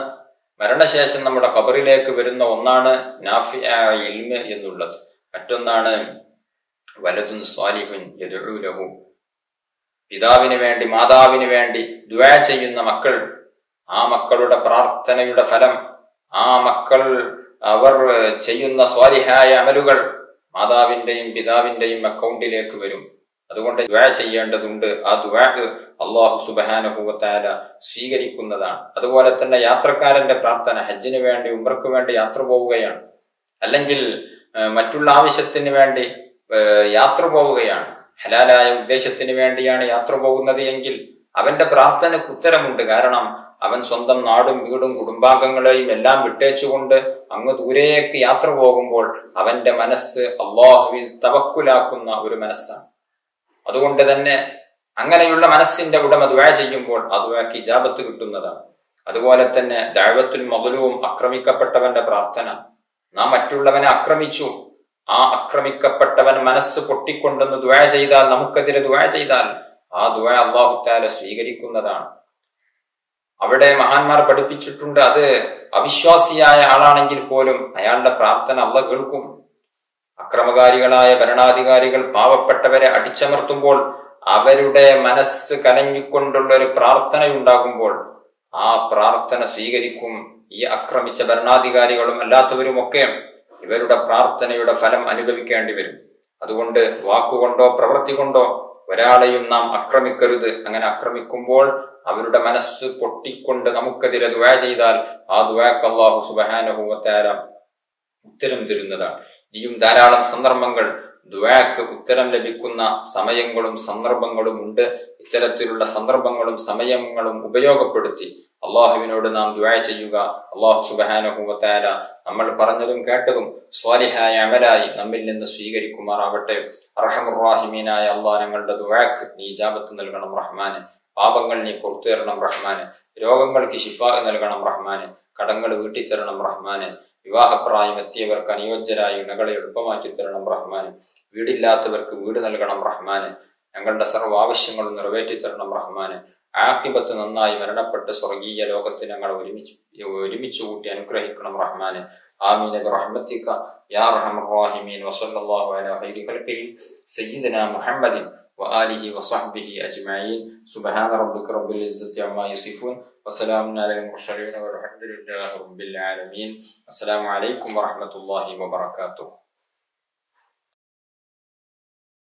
മരണശേഷം നമ്മുടെ ഖബറിലേക്ക് വരുന്ന ഒന്നാണ് നാഫിഅ ഇൽമ് എന്നുള്ളത്. മറ്റൊന്നാണ് വലദുൻ സ്വാലിഹുൻ യദ്ഉ ലഹു, പിതാവിന് വേണ്ടി മാതാവിന് വേണ്ടി ദുആ ചെയ്യുന്ന മക്കൾ, ആ മക്കളുടെ പ്രാർത്ഥനയുടെ ഫലം, ആ മക്കൾ അവർ ചെയ്യുന്ന സ്വാലിഹായ അമലുകൾ മാതാവിന്റെയും പിതാവിന്റെയും അക്കൗണ്ടിലേക്ക് വരും. അതുകൊണ്ട് ദുആ ചെയ്യേണ്ടതുണ്ട്. ആ ദുആ അല്ലാഹു സുബ്ഹാനഹു വ തആല സ്വീകരിക്കുന്നതാണ്. അതുപോലെ തന്നെ യാത്രക്കാരന്റെ പ്രാർത്ഥന, ഹജ്ജിന് വേണ്ടി ഉംറയ്ക്ക് വേണ്ടി യാത്ര പോവുകയാണ്, അല്ലെങ്കിൽ മറ്റുള്ള ആവശ്യത്തിന് വേണ്ടി യാത്ര പോവുകയാണ്, ഹലാലായ ഉദ്ദേശത്തിന് വേണ്ടിയാണ് യാത്ര പോകുന്നത് എങ്കിൽ അവന്റെ പ്രാർത്ഥനയ്ക്ക് ഉത്തരമുണ്ട്. കാരണം അവൻ സ്വന്തം നാടും വീടും കുടുംബാംഗങ്ങളെയും എല്ലാം വിട്ടേച്ചുകൊണ്ട് അങ്ങ് ദൂരേക്ക് യാത്ര പോകുമ്പോൾ അവന്റെ മനസ്സ് അല്ലാഹുവിൽ തവക്കുലാക്കുന്ന ഒരു മനസ്സാണ്. അതുകൊണ്ട് തന്നെ അങ്ങനെയുള്ള മനസ്സിന്റെ ഉടമ ദുആ ചെയ്യുമ്പോൾ ആ ദുആക്ക് ഇജാബത്ത് കിട്ടുന്നതാണ്. അതുപോലെ തന്നെ ദഅവത്തുൽ മദ്ലൂം, ആക്രമിക്കപ്പെട്ടവന്റെ പ്രാർത്ഥന. നാം മറ്റുള്ളവനെ ആക്രമിച്ചു, ആ ആക്രമിക്കപ്പെട്ടവൻ മനസ്സ് പൊട്ടിക്കൊണ്ടെന്ന് ദുആ ചെയ്താൽ, നമുക്കെതിരെ ദുആ ചെയ്താൽ ആ ദുആ അല്ലാഹു തആല സ്വീകരിക്കുന്നതാണ്. അവിടെ മഹാന്മാർ പഠിപ്പിച്ചിട്ടുണ്ട്, അത് അവിശ്വാസിയായ ആളാണെങ്കിൽ പോലും അയാളുടെ പ്രാർത്ഥന അല്ലാഹു കേൾക്കും. അക്രമകാരികളായ ഭരണാധികാരികൾ പാവപ്പെട്ടവരെ അടിച്ചമർത്തുമ്പോൾ അവരുടെ മനസ്സ് കലങ്ങിക്കൊണ്ടുള്ള ഒരു പ്രാർത്ഥനയുണ്ടാകുമ്പോൾ ആ പ്രാർത്ഥന സ്വീകരിക്കും. ഈ ആക്രമിച്ച ഭരണാധികാരികളും അല്ലാത്തവരുമൊക്കെ ഇവരുടെ പ്രാർത്ഥനയുടെ ഫലം അനുഭവിക്കേണ്ടി വരും. അതുകൊണ്ട് വാക്കുകൊണ്ടോ പ്രവൃത്തി കൊണ്ടോ ഒരാളെയും നാം ആക്രമിക്കരുത്. അങ്ങനെ ആക്രമിക്കുമ്പോൾ അവരുടെ മനസ്സ് പൊട്ടിക്കൊണ്ട് നമുക്കെതിരെ ദുആ ചെയ്താൽ ആ ദുആക്ക് അല്ലാഹു സുബ്ഹാനഹു വ തആല ഉത്തരം തരുന്നതാണ്. ഇനിയും ധാരാളം സന്ദർഭങ്ങൾ ദുആക്ക് ഉത്തരം ലഭിക്കുന്ന സമയങ്ങളും സന്ദർഭങ്ങളും ഉണ്ട്. ഇത്തരത്തിലുള്ള സന്ദർഭങ്ങളും സമയങ്ങളും ഉപയോഗപ്പെടുത്തി അള്ളാഹുവിനോട് നാം ദുആ ചെയ്യുക. അല്ലാഹു സുബ്ഹാനഹു വ തആല നമ്മൾ പറഞ്ഞതും കേട്ടതും സ്വാലിഹായ അമലായി നമ്മിൽ നിന്ന് സ്വീകരിക്കുമാറാവട്ടെ. അർഹമുർ റഹീമീനായ അല്ലാഹ്, ഞങ്ങളുടെ ദുആക്ക് നീ ഇജാബത്ത് നൽകണം റഹ്മാനെ. പാപങ്ങൾ നീ പുറത്തു തരണം റഹ്മാനെ. രോഗങ്ങൾക്ക് ശിഫാ നൽകണം റഹ്മാനെ. കടങ്ങൾ വീട്ടിത്തരണം റഹ്മാനെ. വിവാഹപ്രായം എത്തിയവർക്ക് അനുയോജ്യരായ ഇണകളെ എളുപ്പമാക്കി തരണം റഹ്മാനെ. വീടില്ലാത്തവർക്ക് വീട് നൽകണം റഹ്മാനെ. ഞങ്ങളുടെ സർവ്വ ആവശ്യങ്ങളും നിറവേറ്റി തരണം റഹ്മാനെ. ആഖിബത്ത് നന്നായി മരണപ്പെട്ട് സ്വർഗീയ ലോകത്ത് ഞങ്ങളെ ഒരുമിച്ച് കൂട്ടി അനുഗ്രഹിക്കണം റഹ്മാനെ. ആമീൻ ബിറഹ്മതിക യാ അർഹമർ റഹീമീൻ. വസല്ലല്ലാഹു അലാ ഖൈരി ഖൽഖിഹി സയ്യിദനാ മുഹമ്മദിൻ വആലിഹി വസഹ്ബിഹി അജ്മഈൻ. സുബ്ഹാന റബ്ബിക റബ്ബിൽ ഇസ്സത്തി അമ്മാ യസിഫൂൻ വസലാമുൻ അലൽ മുർസലീൻ വൽഹംദുലില്ലാഹി റബ്ബിൽ ആലമീൻ. അസ്സലാമു അലൈക്കും വറഹ്മത്തുള്ളാഹി വബറകാതുഹു.